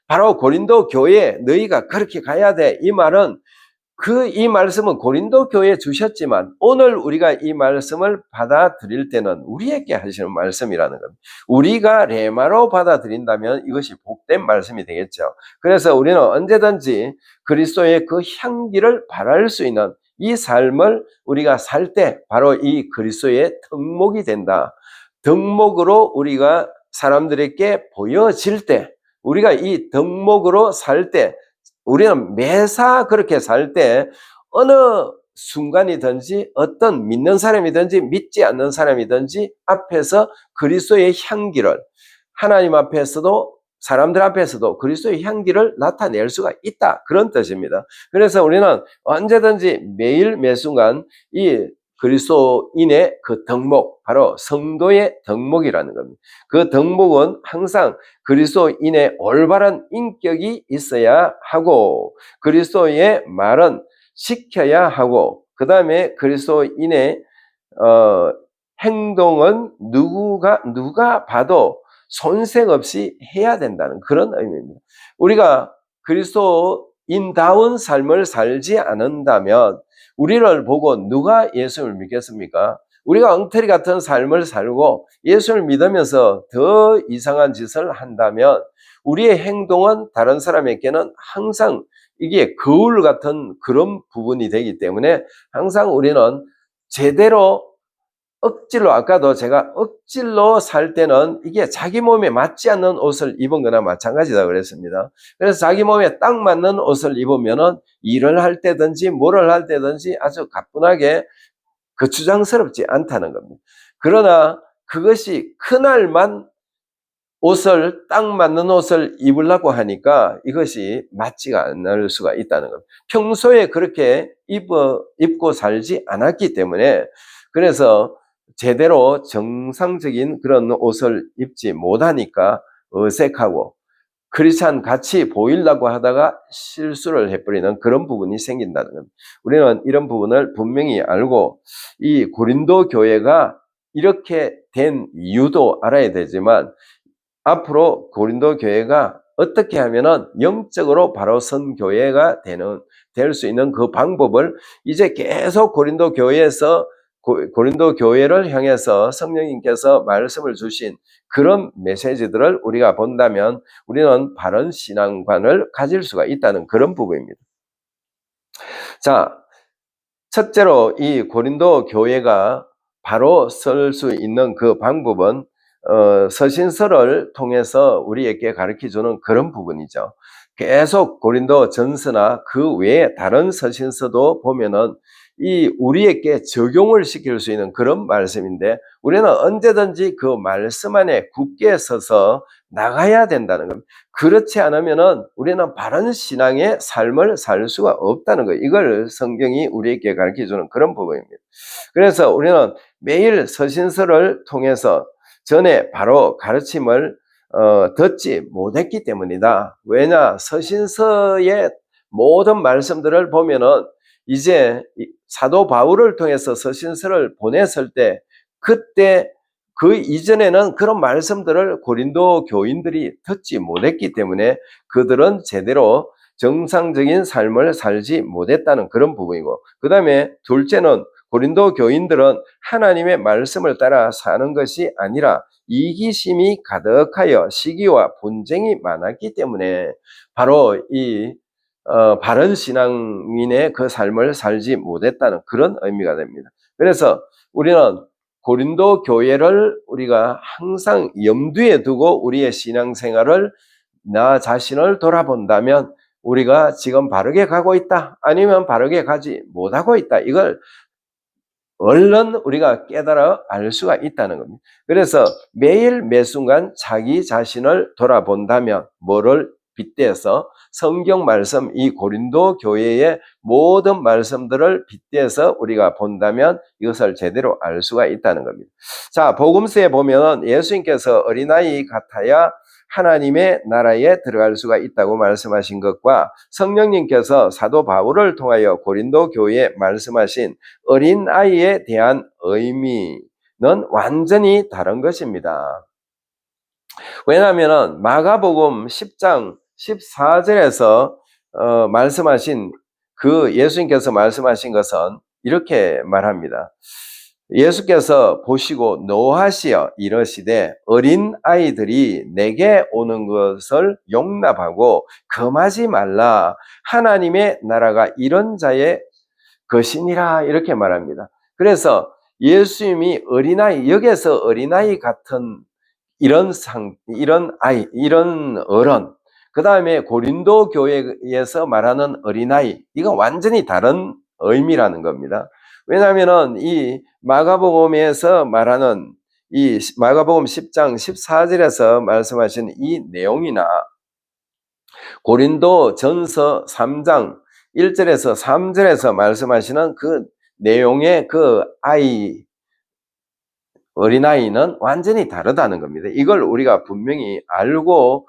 Speaker 1: 바로 고린도 교회에 너희가 그렇게 가야 돼. 이 말은 이 말씀은 고린도 교회에 주셨지만 오늘 우리가 이 말씀을 받아들일 때는 우리에게 하시는 말씀이라는 겁니다. 우리가 레마로 받아들인다면 이것이 복된 말씀이 되겠죠. 그래서 우리는 언제든지 그리스도의 그 향기를 발할 수 있는 이 삶을 우리가 살 때 바로 이 그리스도의 덕목이 된다. 덕목으로 우리가 사람들에게 보여질 때, 우리가 이 덕목으로 살 때, 우리는 매사 그렇게 살 때 어느 순간이든지 어떤 믿는 사람이든지 믿지 않는 사람이든지 앞에서 그리스도의 향기를, 하나님 앞에서도 사람들 앞에서도 그리스도의 향기를 나타낼 수가 있다, 그런 뜻입니다. 그래서 우리는 언제든지 매일 매순간 이 그리스도인의 그 덕목, 바로 성도의 덕목이라는 겁니다. 그 덕목은 항상 그리스도인의 올바른 인격이 있어야 하고, 그리스도의 말은 지켜야 하고, 그 다음에 그리스도인의 행동은 누가 봐도 손색 없이 해야 된다는 그런 의미입니다. 우리가 그리스도인다운 삶을 살지 않는다면 우리를 보고 누가 예수를 믿겠습니까? 우리가 엉터리 같은 삶을 살고 예수를 믿으면서 더 이상한 짓을 한다면 우리의 행동은 다른 사람에게는 항상 이게 거울 같은 그런 부분이 되기 때문에 항상 우리는 제대로 억지로, 아까도 제가 억지로 살 때는 이게 자기 몸에 맞지 않는 옷을 입은 거나 마찬가지다 그랬습니다. 그래서 자기 몸에 딱 맞는 옷을 입으면은 일을 할 때든지 뭐를 할 때든지 아주 가뿐하게 거추장스럽지 않다는 겁니다. 그러나 그것이 그날만 옷을 딱 맞는 옷을 입으려고 하니까 이것이 맞지가 않을 수가 있다는 겁니다. 평소에 그렇게 입고 살지 않았기 때문에, 그래서 제대로 정상적인 그런 옷을 입지 못하니까 어색하고 크리스찬 같이 보이려고 하다가 실수를 해버리는 그런 부분이 생긴다는 겁니다. 우리는 이런 부분을 분명히 알고 이 고린도 교회가 이렇게 된 이유도 알아야 되지만, 앞으로 고린도 교회가 어떻게 하면은 영적으로 바로 선 교회가 될 수 있는 그 방법을 이제 계속 고린도 교회에서 고린도 교회를 향해서 성령님께서 말씀을 주신 그런 메시지들을 우리가 본다면 우리는 바른 신앙관을 가질 수가 있다는 그런 부분입니다. 자, 첫째로 이 고린도 교회가 바로 설 수 있는 그 방법은 서신서를 통해서 우리에게 가르쳐주는 그런 부분이죠. 계속 고린도 전서나 그 외에 다른 서신서도 보면은 우리에게 적용을 시킬 수 있는 그런 말씀인데, 우리는 언제든지 그 말씀 안에 굳게 서서 나가야 된다는 겁니다. 그렇지 않으면은 우리는 바른 신앙의 삶을 살 수가 없다는 거예요. 이걸 성경이 우리에게 가르쳐주는 그런 부분입니다. 그래서 우리는 매일 서신서를 통해서 전에 바로 가르침을 듣지 못했기 때문이다. 왜냐? 서신서의 모든 말씀들을 보면은 이제 사도 바울을 통해서 서신서를 보냈을 때, 그때 그 이전에는 그런 말씀들을 고린도 교인들이 듣지 못했기 때문에 그들은 제대로 정상적인 삶을 살지 못했다는 그런 부분이고, 그 다음에 둘째는 고린도 교인들은 하나님의 말씀을 따라 사는 것이 아니라 이기심이 가득하여 시기와 분쟁이 많았기 때문에 바로 바른 신앙인의 그 삶을 살지 못했다는 그런 의미가 됩니다. 그래서 우리는 고린도 교회를 우리가 항상 염두에 두고 우리의 신앙생활을, 나 자신을 돌아본다면 우리가 지금 바르게 가고 있다, 아니면 바르게 가지 못하고 있다, 이걸 얼른 우리가 깨달아 알 수가 있다는 겁니다. 그래서 매일 매순간 자기 자신을 돌아본다면, 뭐를 빗대서 성경 말씀, 이 고린도 교회의 모든 말씀들을 빗대서 우리가 본다면 이것을 제대로 알 수가 있다는 겁니다. 자, 복음서에 보면 예수님께서 어린아이 같아야 하나님의 나라에 들어갈 수가 있다고 말씀하신 것과 성령님께서 사도 바울을 통하여 고린도 교회에 말씀하신 어린아이에 대한 의미는 완전히 다른 것입니다. 왜냐하면 마가복음 10장 14절에서 말씀하신 그 예수님께서 말씀하신 것은 이렇게 말합니다. 예수께서 보시고 노하시어 이러시되 어린 아이들이 내게 오는 것을 용납하고 금하지 말라. 하나님의 나라가 이런 자의 것이니라. 이렇게 말합니다. 그래서 예수님이 어린아이, 여기에서 어린아이 같은 이런 아이, 이런 어른, 그 다음에 고린도 교회에서 말하는 어린아이, 이건 완전히 다른 의미라는 겁니다. 왜냐하면은 이 마가복음에서 말하는 이 마가복음 10장 14절에서 말씀하신 이 내용이나 고린도 전서 3장 1절에서 3절에서 말씀하시는 그 내용의 그 어린아이는 완전히 다르다는 겁니다. 이걸 우리가 분명히 알고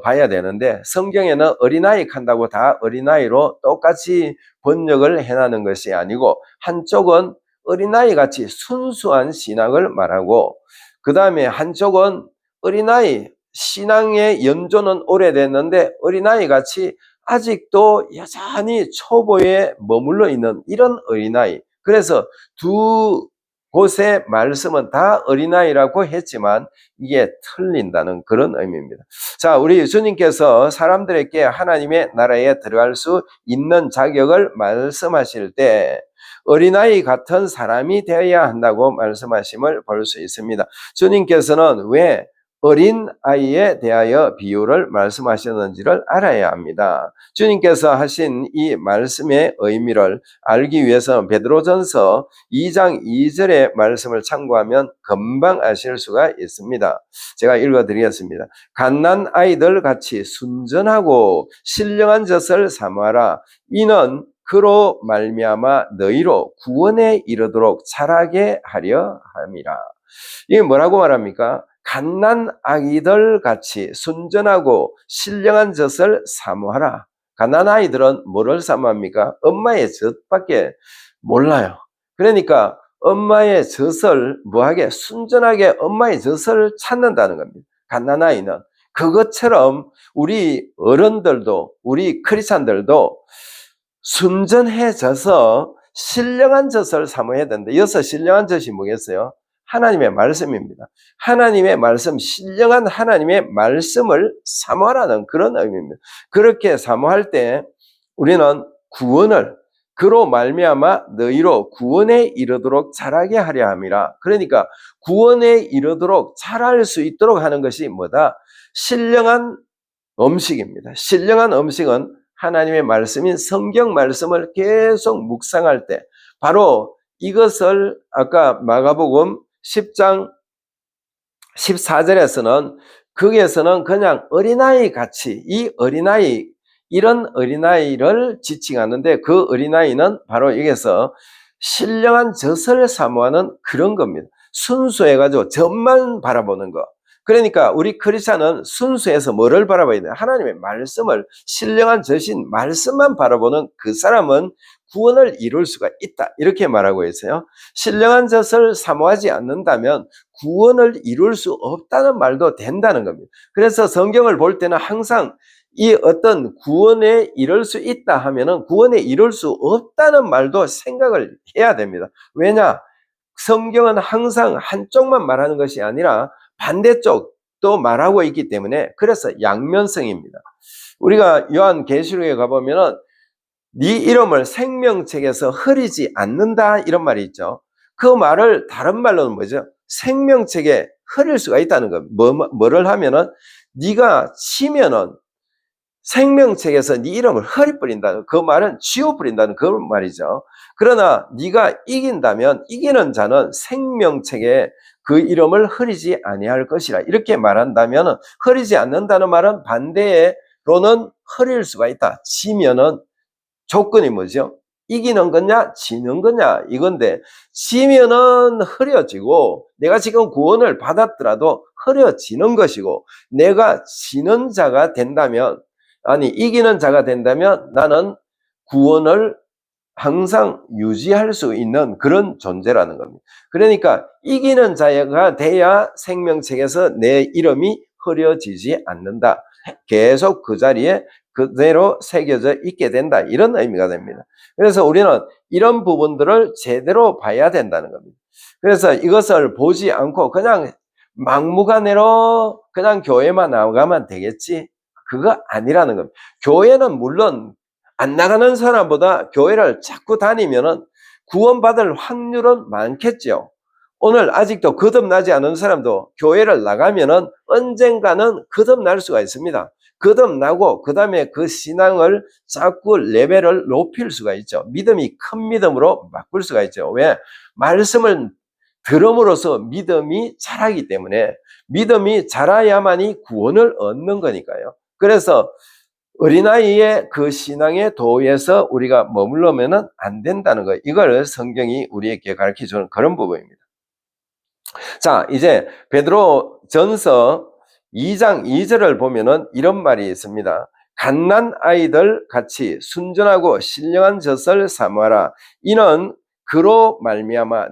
Speaker 1: 봐야 되는데, 성경에는 어린아이 한다고 다 어린아이로 똑같이 번역을 해나는 것이 아니고, 한쪽은 어린아이 같이 순수한 신앙을 말하고, 그 다음에 한쪽은 어린아이, 신앙의 연조는 오래됐는데 어린아이 같이 아직도 여전히 초보에 머물러 있는 이런 어린아이. 그래서 두 곳의 말씀은 다 어린아이라고 했지만 이게 틀린다는 그런 의미입니다. 자, 우리 주님께서 사람들에게 하나님의 나라에 들어갈 수 있는 자격을 말씀하실 때 어린아이 같은 사람이 되어야 한다고 말씀하심을 볼 수 있습니다. 주님께서는 왜 어린아이에 대하여 비유를 말씀하셨는지를 알아야 합니다. 주님께서 하신 이 말씀의 의미를 알기 위해서는 베드로전서 2장 2절의 말씀을 참고하면 금방 아실 수가 있습니다. 제가 읽어드리겠습니다. 갓난 아이들 같이 순전하고 신령한 젖을 사모하라. 이는 그로 말미암아 너희로 구원에 이르도록 자라게 하려 함이라. 이게 뭐라고 말합니까? 갓난 아기들 같이 순전하고 신령한 젖을 사모하라. 갓난 아이들은 뭐를 사모합니까? 엄마의 젖밖에 몰라요. 그러니까 엄마의 젖을 뭐하게? 순전하게 엄마의 젖을 찾는다는 겁니다. 갓난 아이는. 그것처럼 우리 어른들도, 우리 크리스찬들도 순전해져서 신령한 젖을 사모해야 되는데, 여기서 신령한 젖이 뭐겠어요? 하나님의 말씀입니다. 하나님의 말씀, 신령한 하나님의 말씀을 사모하라는 그런 의미입니다. 그렇게 사모할 때 우리는 구원을, 그로 말미암아 너희로 구원에 이르도록 자라게 하려 함이라. 그러니까 구원에 이르도록 자랄 수 있도록 하는 것이 뭐다? 신령한 음식입니다. 신령한 음식은 하나님의 말씀인 성경 말씀을 계속 묵상할 때, 바로 이것을 아까 마가복음 10장 14절에서는 거기에서는 그냥 어린아이 같이 이 어린아이, 이런 어린아이를 지칭하는데, 그 어린아이는 바로 여기서 신령한 젖을 사모하는 그런 겁니다. 순수해가지고 젖만 바라보는 거. 그러니까 우리 크리스찬은 순수해서 뭐를 바라봐야 돼요? 하나님의 말씀을, 신령한 젖인 말씀만 바라보는 그 사람은 구원을 이룰 수가 있다, 이렇게 말하고 있어요. 신령한 젖을 사모하지 않는다면 구원을 이룰 수 없다는 말도 된다는 겁니다. 그래서 성경을 볼 때는 항상 이 어떤 구원에 이룰 수 있다 하면은 구원에 이룰 수 없다는 말도 생각을 해야 됩니다. 왜냐? 성경은 항상 한쪽만 말하는 것이 아니라 반대쪽도 말하고 있기 때문에, 그래서 양면성입니다. 우리가 요한계시록에 가보면은 네 이름을 생명책에서 흐리지 않는다, 이런 말이 있죠. 그 말을 다른 말로는 뭐죠? 생명책에 흐릴 수가 있다는 거. 뭐를 하면은 네가 치면은 생명책에서 네 이름을 흐려버린다는, 그 말은 지워버린다는 그 말이죠. 그러나 네가 이긴다면 이기는 자는 생명책에 그 이름을 흐리지 아니할 것이라, 이렇게 말한다면 흐리지 않는다는 말은 반대로는 흐릴 수가 있다. 지면은 조건이 뭐죠? 이기는 거냐 지는 거냐 이건데, 지면은 흐려지고 내가 지금 구원을 받았더라도 흐려지는 것이고, 내가 지는 자가 된다면, 아니 이기는 자가 된다면 나는 구원을 항상 유지할 수 있는 그런 존재라는 겁니다. 그러니까 이기는 자가 돼야 생명책에서 내 이름이 흐려지지 않는다. 계속 그 자리에 그대로 새겨져 있게 된다. 이런 의미가 됩니다. 그래서 우리는 이런 부분들을 제대로 봐야 된다는 겁니다. 그래서 이것을 보지 않고 그냥 막무가내로 그냥 교회만 나가면 되겠지? 그거 아니라는 겁니다. 교회는 물론 안 나가는 사람보다 교회를 자꾸 다니면은 구원받을 확률은 많겠죠. 오늘 아직도 거듭나지 않은 사람도 교회를 나가면은 언젠가는 거듭날 수가 있습니다. 거듭나고 그 다음에 그 신앙을 자꾸 레벨을 높일 수가 있죠. 믿음이 큰 믿음으로 바꿀 수가 있죠. 왜? 말씀을 들음으로써 믿음이 자라기 때문에 믿음이 자라야만이 구원을 얻는 거니까요. 그래서 어린아이의 그 신앙의 도에서 우리가 머물러면 안 된다는 거, 이걸 성경이 우리에게 가르쳐주는 그런 부분입니다. 자, 이제 베드로 전서 2장 2절을 보면은 이런 말이 있습니다. 갓난 아이들 같이 순전하고 신령한 젖을 사모하라. 이는 그로 말미암아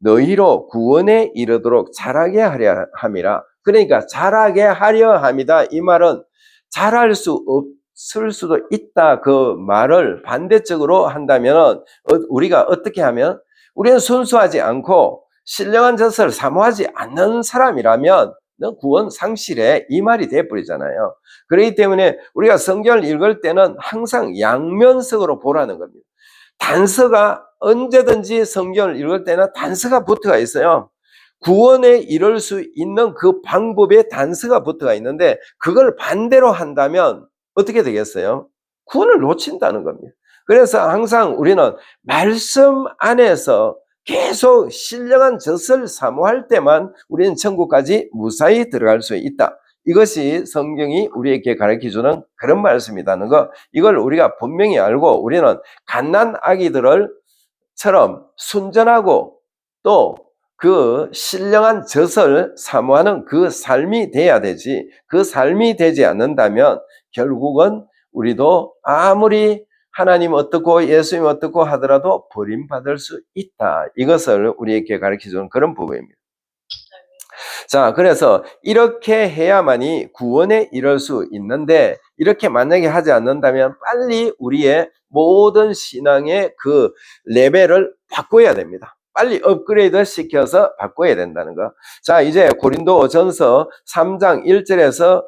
Speaker 1: 너희로 구원에 이르도록 자라게 하려 함이라. 그러니까 자라게 하려 함이다. 이 말은 자랄 수 없을 수도 있다. 그 말을 반대쪽으로 한다면 우리가 어떻게 하면, 우리는 순수하지 않고 신령한 젖을 사모하지 않는 사람이라면 너 구원 상실해, 이 말이 돼버리잖아요. 그렇기 때문에 우리가 성경을 읽을 때는 항상 양면성으로 보라는 겁니다. 단서가 언제든지 성경을 읽을 때는 단서가 붙어가 있어요. 구원에 이를 수 있는 그 방법에 단서가 붙어가 있는데 그걸 반대로 한다면 어떻게 되겠어요? 구원을 놓친다는 겁니다. 그래서 항상 우리는 말씀 안에서 계속 신령한 젖을 사모할 때만 우리는 천국까지 무사히 들어갈 수 있다. 이것이 성경이 우리에게 가르쳐주는 그런 말씀이라는 거, 이걸 우리가 분명히 알고 우리는 갓난 아기들처럼 순전하고 또 그 신령한 젖을 사모하는 그 삶이 돼야 되지, 그 삶이 되지 않는다면 결국은 우리도 아무리 하나님 어떻고 예수님 어떻고 하더라도 버림받을 수 있다. 이것을 우리에게 가르쳐주는 그런 부분입니다. 자, 그래서 이렇게 해야만이 구원에 이를 수 있는데, 이렇게 만약에 하지 않는다면 빨리 우리의 모든 신앙의 그 레벨을 바꿔야 됩니다. 빨리 업그레이드 시켜서 바꿔야 된다는 거. 자, 이제 고린도 전서 3장 1절에서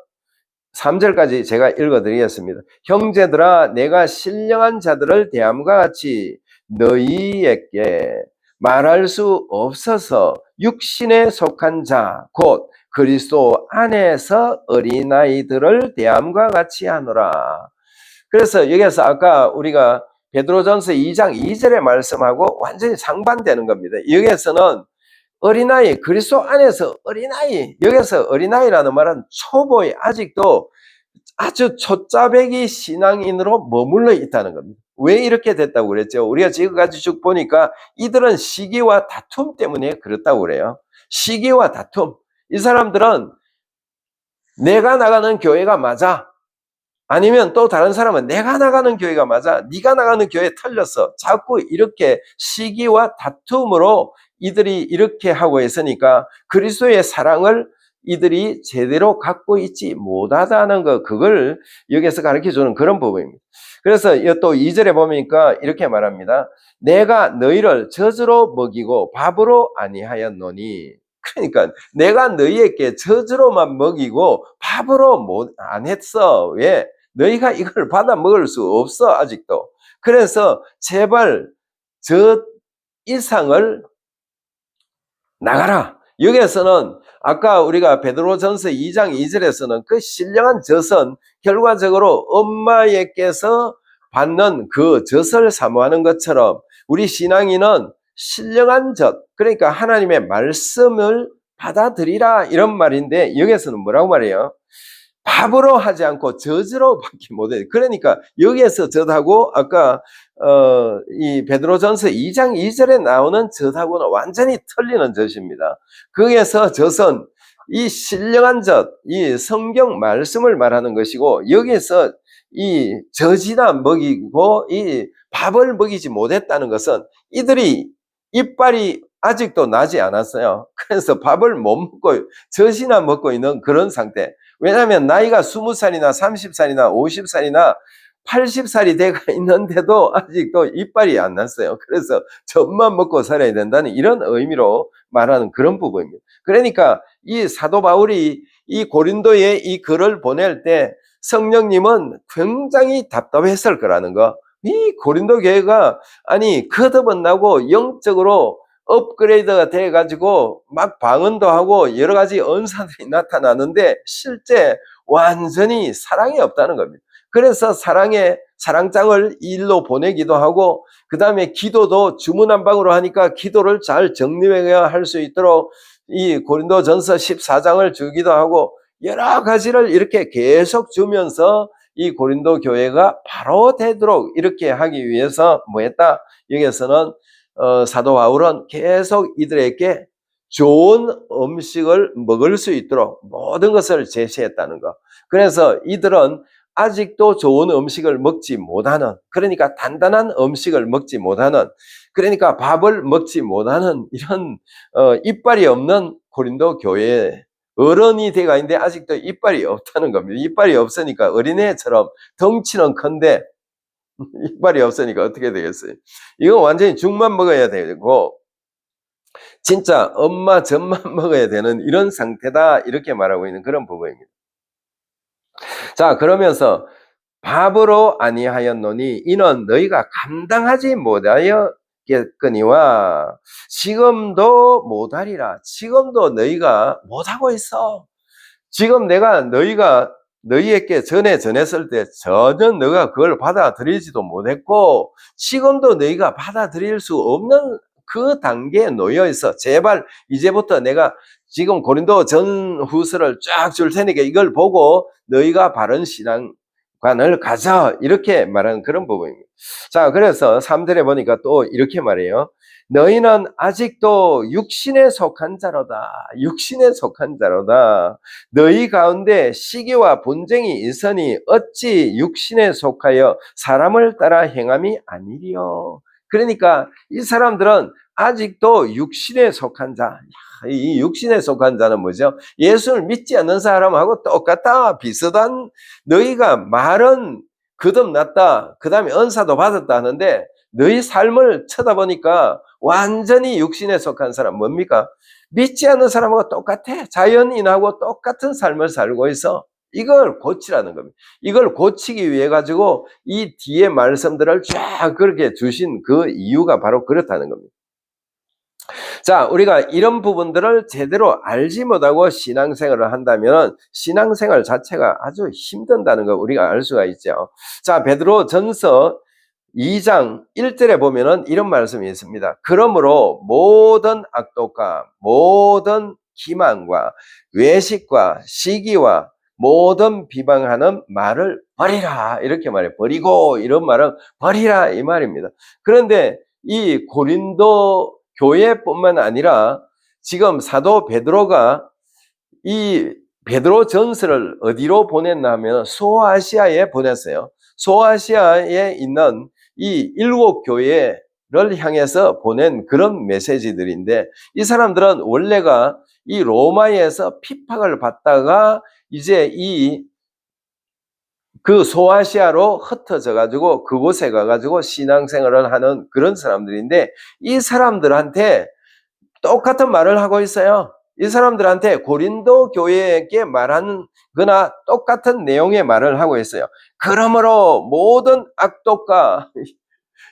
Speaker 1: 3절까지 제가 읽어드리겠습니다. 형제들아, 내가 신령한 자들을 대함과 같이 너희에게 말할 수 없어서 육신에 속한 자, 곧 그리스도 안에서 어린아이들을 대함과 같이 하노라. 그래서 여기서 아까 우리가 베드로전서 2장 2절의 말씀하고 완전히 상반되는 겁니다. 여기에서는 어린아이, 그리스도 안에서 어린아이, 여기서 어린아이라는 말은 초보의 아직도 아주 초짜배기 신앙인으로 머물러 있다는 겁니다. 왜 이렇게 됐다고 그랬죠? 우리가 지금까지 쭉 보니까 이들은 시기와 다툼 때문에 그렇다고 그래요. 시기와 다툼. 이 사람들은 내가 나가는 교회가 맞아. 아니면 또 다른 사람은 내가 나가는 교회가 맞아. 네가 나가는 교회 틀렸어. 자꾸 이렇게 시기와 다툼으로 이들이 이렇게 하고 있으니까 그리스도의 사랑을 이들이 제대로 갖고 있지 못하다는 거, 그걸 여기서 가르쳐주는 그런 부분입니다. 그래서 또 2절에 보니까 이렇게 말합니다. 내가 너희를 젖으로 먹이고 밥으로 아니하였노니. 그러니까 내가 너희에게 젖으로만 먹이고 밥으로 안 했어. 왜? 너희가 이걸 받아 먹을 수 없어, 아직도. 그래서 제발 젖 이상을 나가라. 여기에서는 아까 우리가 베드로전서 2장 2절에서는 그 신령한 젖은 결과적으로 엄마에게서 받는 그 젖을 사모하는 것처럼 우리 신앙인은 신령한 젖, 그러니까 하나님의 말씀을 받아들이라, 이런 말인데 여기에서는 뭐라고 말해요? 밥으로 하지 않고 젖으로 받기 못해. 그러니까 여기에서 젖하고 아까 이 베드로전서 2장 2절에 나오는 젖하고는 완전히 틀리는 젖입니다. 거기에서 젖은 이 신령한 젖, 이 성경 말씀을 말하는 것이고, 여기에서 이 젖이나 먹이고 이 밥을 먹이지 못했다는 것은 이들이 이빨이 아직도 나지 않았어요. 그래서 밥을 못 먹고 젖이나 먹고 있는 그런 상태. 왜냐하면 나이가 20살이나 30살이나 50살이나 80살이 돼가 있는데도 아직도 이빨이 안 났어요. 그래서 젖만 먹고 살아야 된다는 이런 의미로 말하는 그런 부분입니다. 그러니까 이 사도 바울이 이 고린도에 이 글을 보낼 때 성령님은 굉장히 답답했을 거라는 거. 이 고린도 교회가 아니 거듭나고 영적으로 업그레이드가 돼가지고 막 방언도 하고 여러 가지 은사들이 나타나는데 실제 완전히 사랑이 없다는 겁니다. 그래서 사랑장을 일로 보내기도 하고 그 다음에 기도도 주문 한 방으로 하니까 기도를 잘 정리해야 할 수 있도록 이 고린도전서 14장을 주기도 하고 여러 가지를 이렇게 계속 주면서 이 고린도 교회가 바로 되도록 이렇게 하기 위해서 뭐 했다? 여기에서는 사도 바울은 계속 이들에게 좋은 음식을 먹을 수 있도록 모든 것을 제시했다는 거. 그래서 이들은 아직도 좋은 음식을 먹지 못하는, 그러니까 단단한 음식을 먹지 못하는, 그러니까 밥을 먹지 못하는 이런 이빨이 없는 고린도 교회 어른이 돼가 있는데 아직도 이빨이 없다는 겁니다. 이빨이 없으니까 어린애처럼 덩치는 큰데 이빨이 없으니까 어떻게 되겠어요? 이거 완전히 죽만 먹어야 되고 진짜 엄마 젖만 먹어야 되는 이런 상태다 이렇게 말하고 있는 그런 부분입니다. 자, 그러면서 밥으로 아니하였노니 이는 너희가 감당하지 못하였겠거니와 지금도 못하리라. 지금도 너희가 못하고 있어. 지금 내가 너희에게 전했을 때 전혀 너가 그걸 받아들이지도 못했고 지금도 너희가 받아들일 수 없는 그 단계에 놓여 있어. 제발 이제부터 내가 지금 고린도 전후서를 쫙 줄 테니까 이걸 보고 너희가 바른 신앙관을 가져 이렇게 말하는 그런 부분입니다. 자, 그래서 3절에 보니까 또 이렇게 말해요. 너희는 아직도 육신에 속한 자로다. 육신에 속한 자로다. 너희 가운데 시기와 분쟁이 있으니 어찌 육신에 속하여 사람을 따라 행함이 아니리요. 그러니까 이 사람들은 아직도 육신에 속한 자. 이 육신에 속한 자는 뭐죠? 예수를 믿지 않는 사람하고 똑같다. 비슷한 너희가 말은 거듭났다. 그 다음에 은사도 받았다 하는데 너희 삶을 쳐다보니까 완전히 육신에 속한 사람 뭡니까? 믿지 않는 사람하고 똑같아. 자연인하고 똑같은 삶을 살고 있어. 이걸 고치라는 겁니다. 이걸 고치기 위해 가지고 이 뒤에 말씀들을 쫙 그렇게 주신 그 이유가 바로 그렇다는 겁니다. 자, 우리가 이런 부분들을 제대로 알지 못하고 신앙생활을 한다면 신앙생활 자체가 아주 힘든다는 걸 우리가 알 수가 있죠. 자, 베드로 전서 2장 1절에 보면은 이런 말씀이 있습니다. 그러므로 모든 악독과 모든 기만과 외식과 시기와 모든 비방하는 말을 버리라 이렇게 말해. 버리고 이런 말은 버리라 이 말입니다. 그런데 이 고린도 교회뿐만 아니라 지금 사도 베드로가 이 베드로 전서를 어디로 보냈나 하면 소아시아에 보냈어요. 소아시아에 있는 이 7교회를 향해서 보낸 그런 메시지들인데 이 사람들은 원래가 이 로마에서 핍박을 받다가 이제 그 소아시아로 흩어져 가지고 그곳에 가 가지고 신앙생활을 하는 그런 사람들인데 이 사람들한테 똑같은 말을 하고 있어요. 이 사람들한테 고린도 교회에게 말하는 거나 똑같은 내용의 말을 하고 있어요. 그러므로 모든 악독과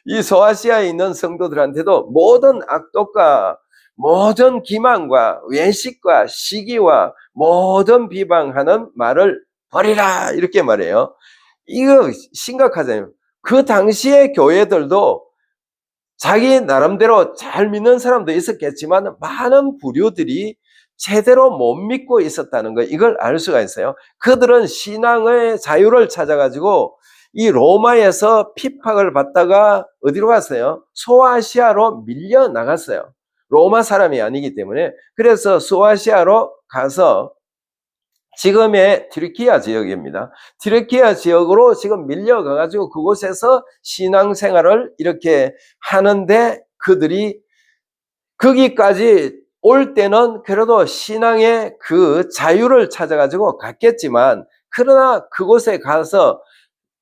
Speaker 1: 이 소아시아에 있는 성도들한테도 모든 악독과 모든 기만과 외식과 시기와 모든 비방하는 말을 버리라 이렇게 말해요. 이거 심각하잖아요. 그 당시의 교회들도 자기 나름대로 잘 믿는 사람도 있었겠지만 많은 부류들이 제대로 못 믿고 있었다는 거 이걸 알 수가 있어요. 그들은 신앙의 자유를 찾아가지고 이 로마에서 핍박을 받다가 어디로 갔어요? 소아시아로 밀려 나갔어요. 로마 사람이 아니기 때문에. 그래서 소아시아로 가서 지금의 튀르키아 지역입니다. 튀르키아 지역으로 지금 밀려가가지고 그곳에서 신앙생활을 이렇게 하는데 그들이 거기까지 올 때는 그래도 신앙의 그 자유를 찾아가지고 갔겠지만, 그러나 그곳에 가서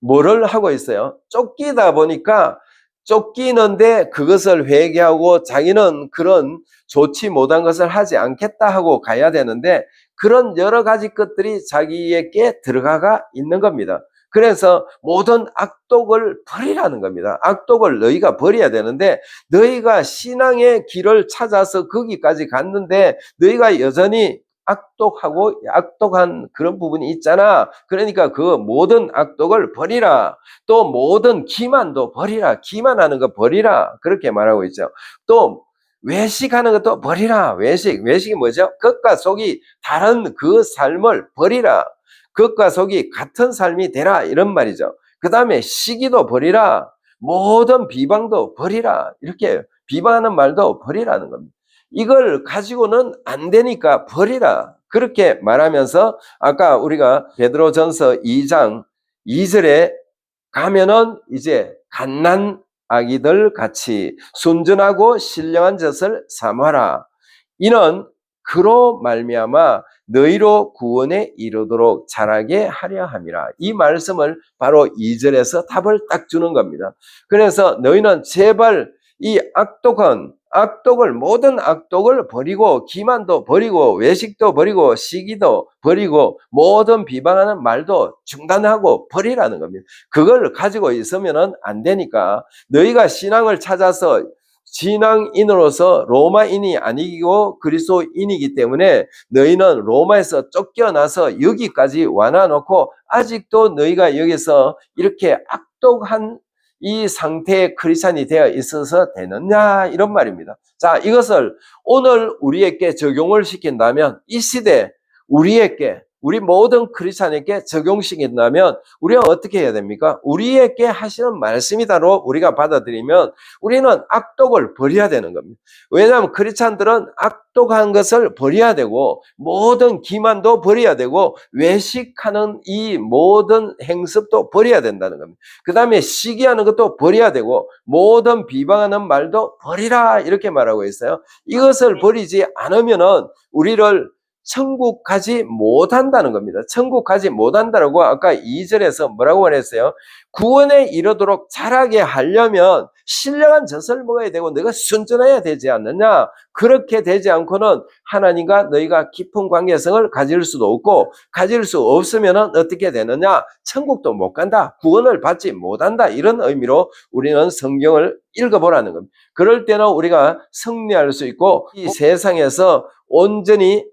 Speaker 1: 뭐를 하고 있어요? 쫓기다 보니까 쫓기는데 그것을 회개하고 자기는 그런 좋지 못한 것을 하지 않겠다 하고 가야 되는데, 그런 여러 가지 것들이 자기에게 들어가 있는 겁니다. 그래서 모든 악독을 버리라는 겁니다. 악독을 너희가 버려야 되는데, 너희가 신앙의 길을 찾아서 거기까지 갔는데 너희가 여전히 악독하고 악독한 그런 부분이 있잖아. 그러니까 그 모든 악독을 버리라. 또 모든 기만도 버리라. 기만하는 거 버리라. 그렇게 말하고 있죠. 또 외식하는 것도 버리라. 외식이 뭐죠? 겉과 속이 다른 그 삶을 버리라. 겉과 속이 같은 삶이 되라. 이런 말이죠. 그 다음에 시기도 버리라. 모든 비방도 버리라. 이렇게 비방하는 말도 버리라는 겁니다. 이걸 가지고는 안 되니까 버리라. 그렇게 말하면서 아까 우리가 베드로전서 2장 2절에 가면은 이제 갓난 아기들 같이 순전하고 신령한 젖을 삼아라. 이는 그로 말미암아 너희로 구원에 이르도록 자라게 하려 함이라. 이 말씀을 바로 2절에서 답을 딱 주는 겁니다. 그래서 너희는 제발 이 악독을 모든 악독을 버리고 기만도 버리고 외식도 버리고 시기도 버리고 모든 비방하는 말도 중단하고 버리라는 겁니다. 그걸 가지고 있으면 안 되니까 너희가 신앙을 찾아서 신앙인으로서 로마인이 아니고 그리스도인이기 때문에 너희는 로마에서 쫓겨나서 여기까지 와놔놓고 아직도 너희가 여기서 이렇게 악독한 이 상태의 크리스찬이 되어 있어서 되느냐, 이런 말입니다. 자, 이것을 오늘 우리에게 적용을 시킨다면, 이 시대 우리 모든 크리스찬에게 적용시킨다면 우리가 어떻게 해야 됩니까? 우리에게 하시는 말씀이다로 우리가 받아들이면 우리는 악독을 버려야 되는 겁니다. 왜냐하면 크리스찬들은 악독한 것을 버려야 되고 모든 기만도 버려야 되고 외식하는 이 모든 행습도 버려야 된다는 겁니다. 그 다음에 시기하는 것도 버려야 되고 모든 비방하는 말도 버리라, 이렇게 말하고 있어요. 이것을 버리지 않으면은 우리를 천국 가지 못한다는 겁니다. 천국 가지 못한다라고 아까 2절에서 뭐라고 말했어요? 구원에 이르도록 자라게 하려면 신령한 젖을 먹어야 되고 너희가 순전해야 되지 않느냐? 그렇게 되지 않고는 하나님과 너희가 깊은 관계성을 가질 수도 없고, 가질 수 없으면 어떻게 되느냐? 천국도 못 간다. 구원을 받지 못한다. 이런 의미로 우리는 성경을 읽어보라는 겁니다. 그럴 때는 우리가 승리할 수 있고 이 세상에서 온전히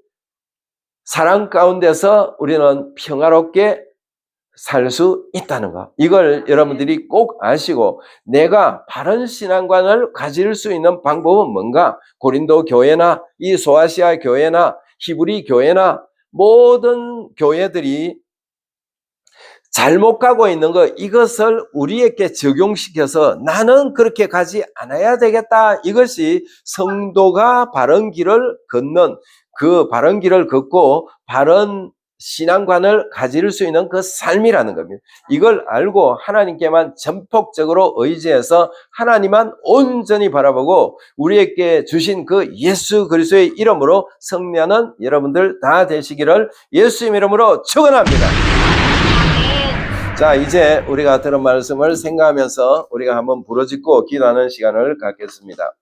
Speaker 1: 사랑 가운데서 우리는 평화롭게 살 수 있다는 거, 이걸 여러분들이 꼭 아시고, 내가 바른 신앙관을 가질 수 있는 방법은 뭔가? 고린도 교회나 이 소아시아 교회나 히브리 교회나 모든 교회들이 잘못 가고 있는 거, 이것을 우리에게 적용시켜서 나는 그렇게 가지 않아야 되겠다. 이것이 성도가 바른 길을 걷는, 그 바른 길을 걷고 바른 신앙관을 가질 수 있는 그 삶이라는 겁니다. 이걸 알고 하나님께만 전폭적으로 의지해서 하나님만 온전히 바라보고 우리에게 주신 그 예수 그리스도의 이름으로 승리하는 여러분들 다 되시기를 예수님 이름으로 축원합니다. 자, 이제 우리가 들은 말씀을 생각하면서 우리가 한번 부르짖고 기도하는 시간을 갖겠습니다.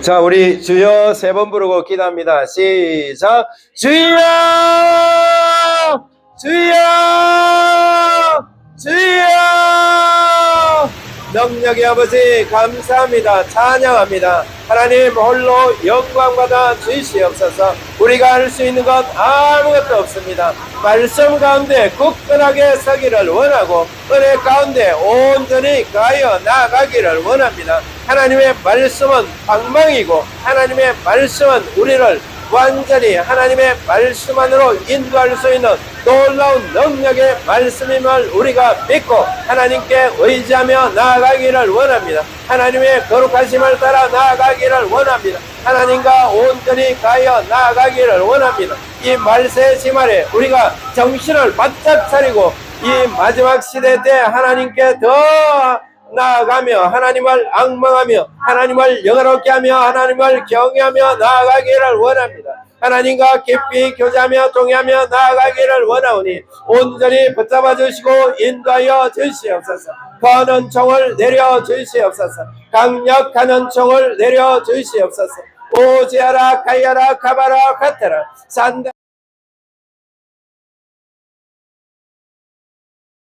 Speaker 1: 자, 우리 주여 세 번 부르고 기도합니다. 시작. 주여! 주여! 주여! 능력의 아버지 감사합니다. 찬양합니다. 하나님 홀로 영광받아 주시옵소서. 우리가 할 수 있는 것 아무것도 없습니다. 말씀 가운데 굳건하게 서기를 원하고 은혜 가운데 온전히 가여 나아가기를 원합니다. 하나님의 말씀은 방망이고 하나님의 말씀은 우리를 완전히 하나님의 말씀 안으로 인도할 수 있는 놀라운 능력의 말씀임을 우리가 믿고 하나님께 의지하며 나아가기를 원합니다. 하나님의 거룩하심을 따라 나아가기를 원합니다. 하나님과 온전히 가여 나아가기를 원합니다. 이 말세 지말에 우리가 정신을 바짝 차리고 이 마지막 시대 때 하나님께 더 나아가며 하나님을 앙망하며 하나님을 영화롭게 하며 하나님을 경외하며 나아가기를 원합니다. 하나님과 깊이 교제하며 동의하며 나아가기를 원하오니 온전히 붙잡아 주시고 인도하여 주시옵소서. 거는 총을 내려 주시옵소서. 강력하는 총을 내려 주시옵소서. 오지아라 가야라 가바라 가테라 산다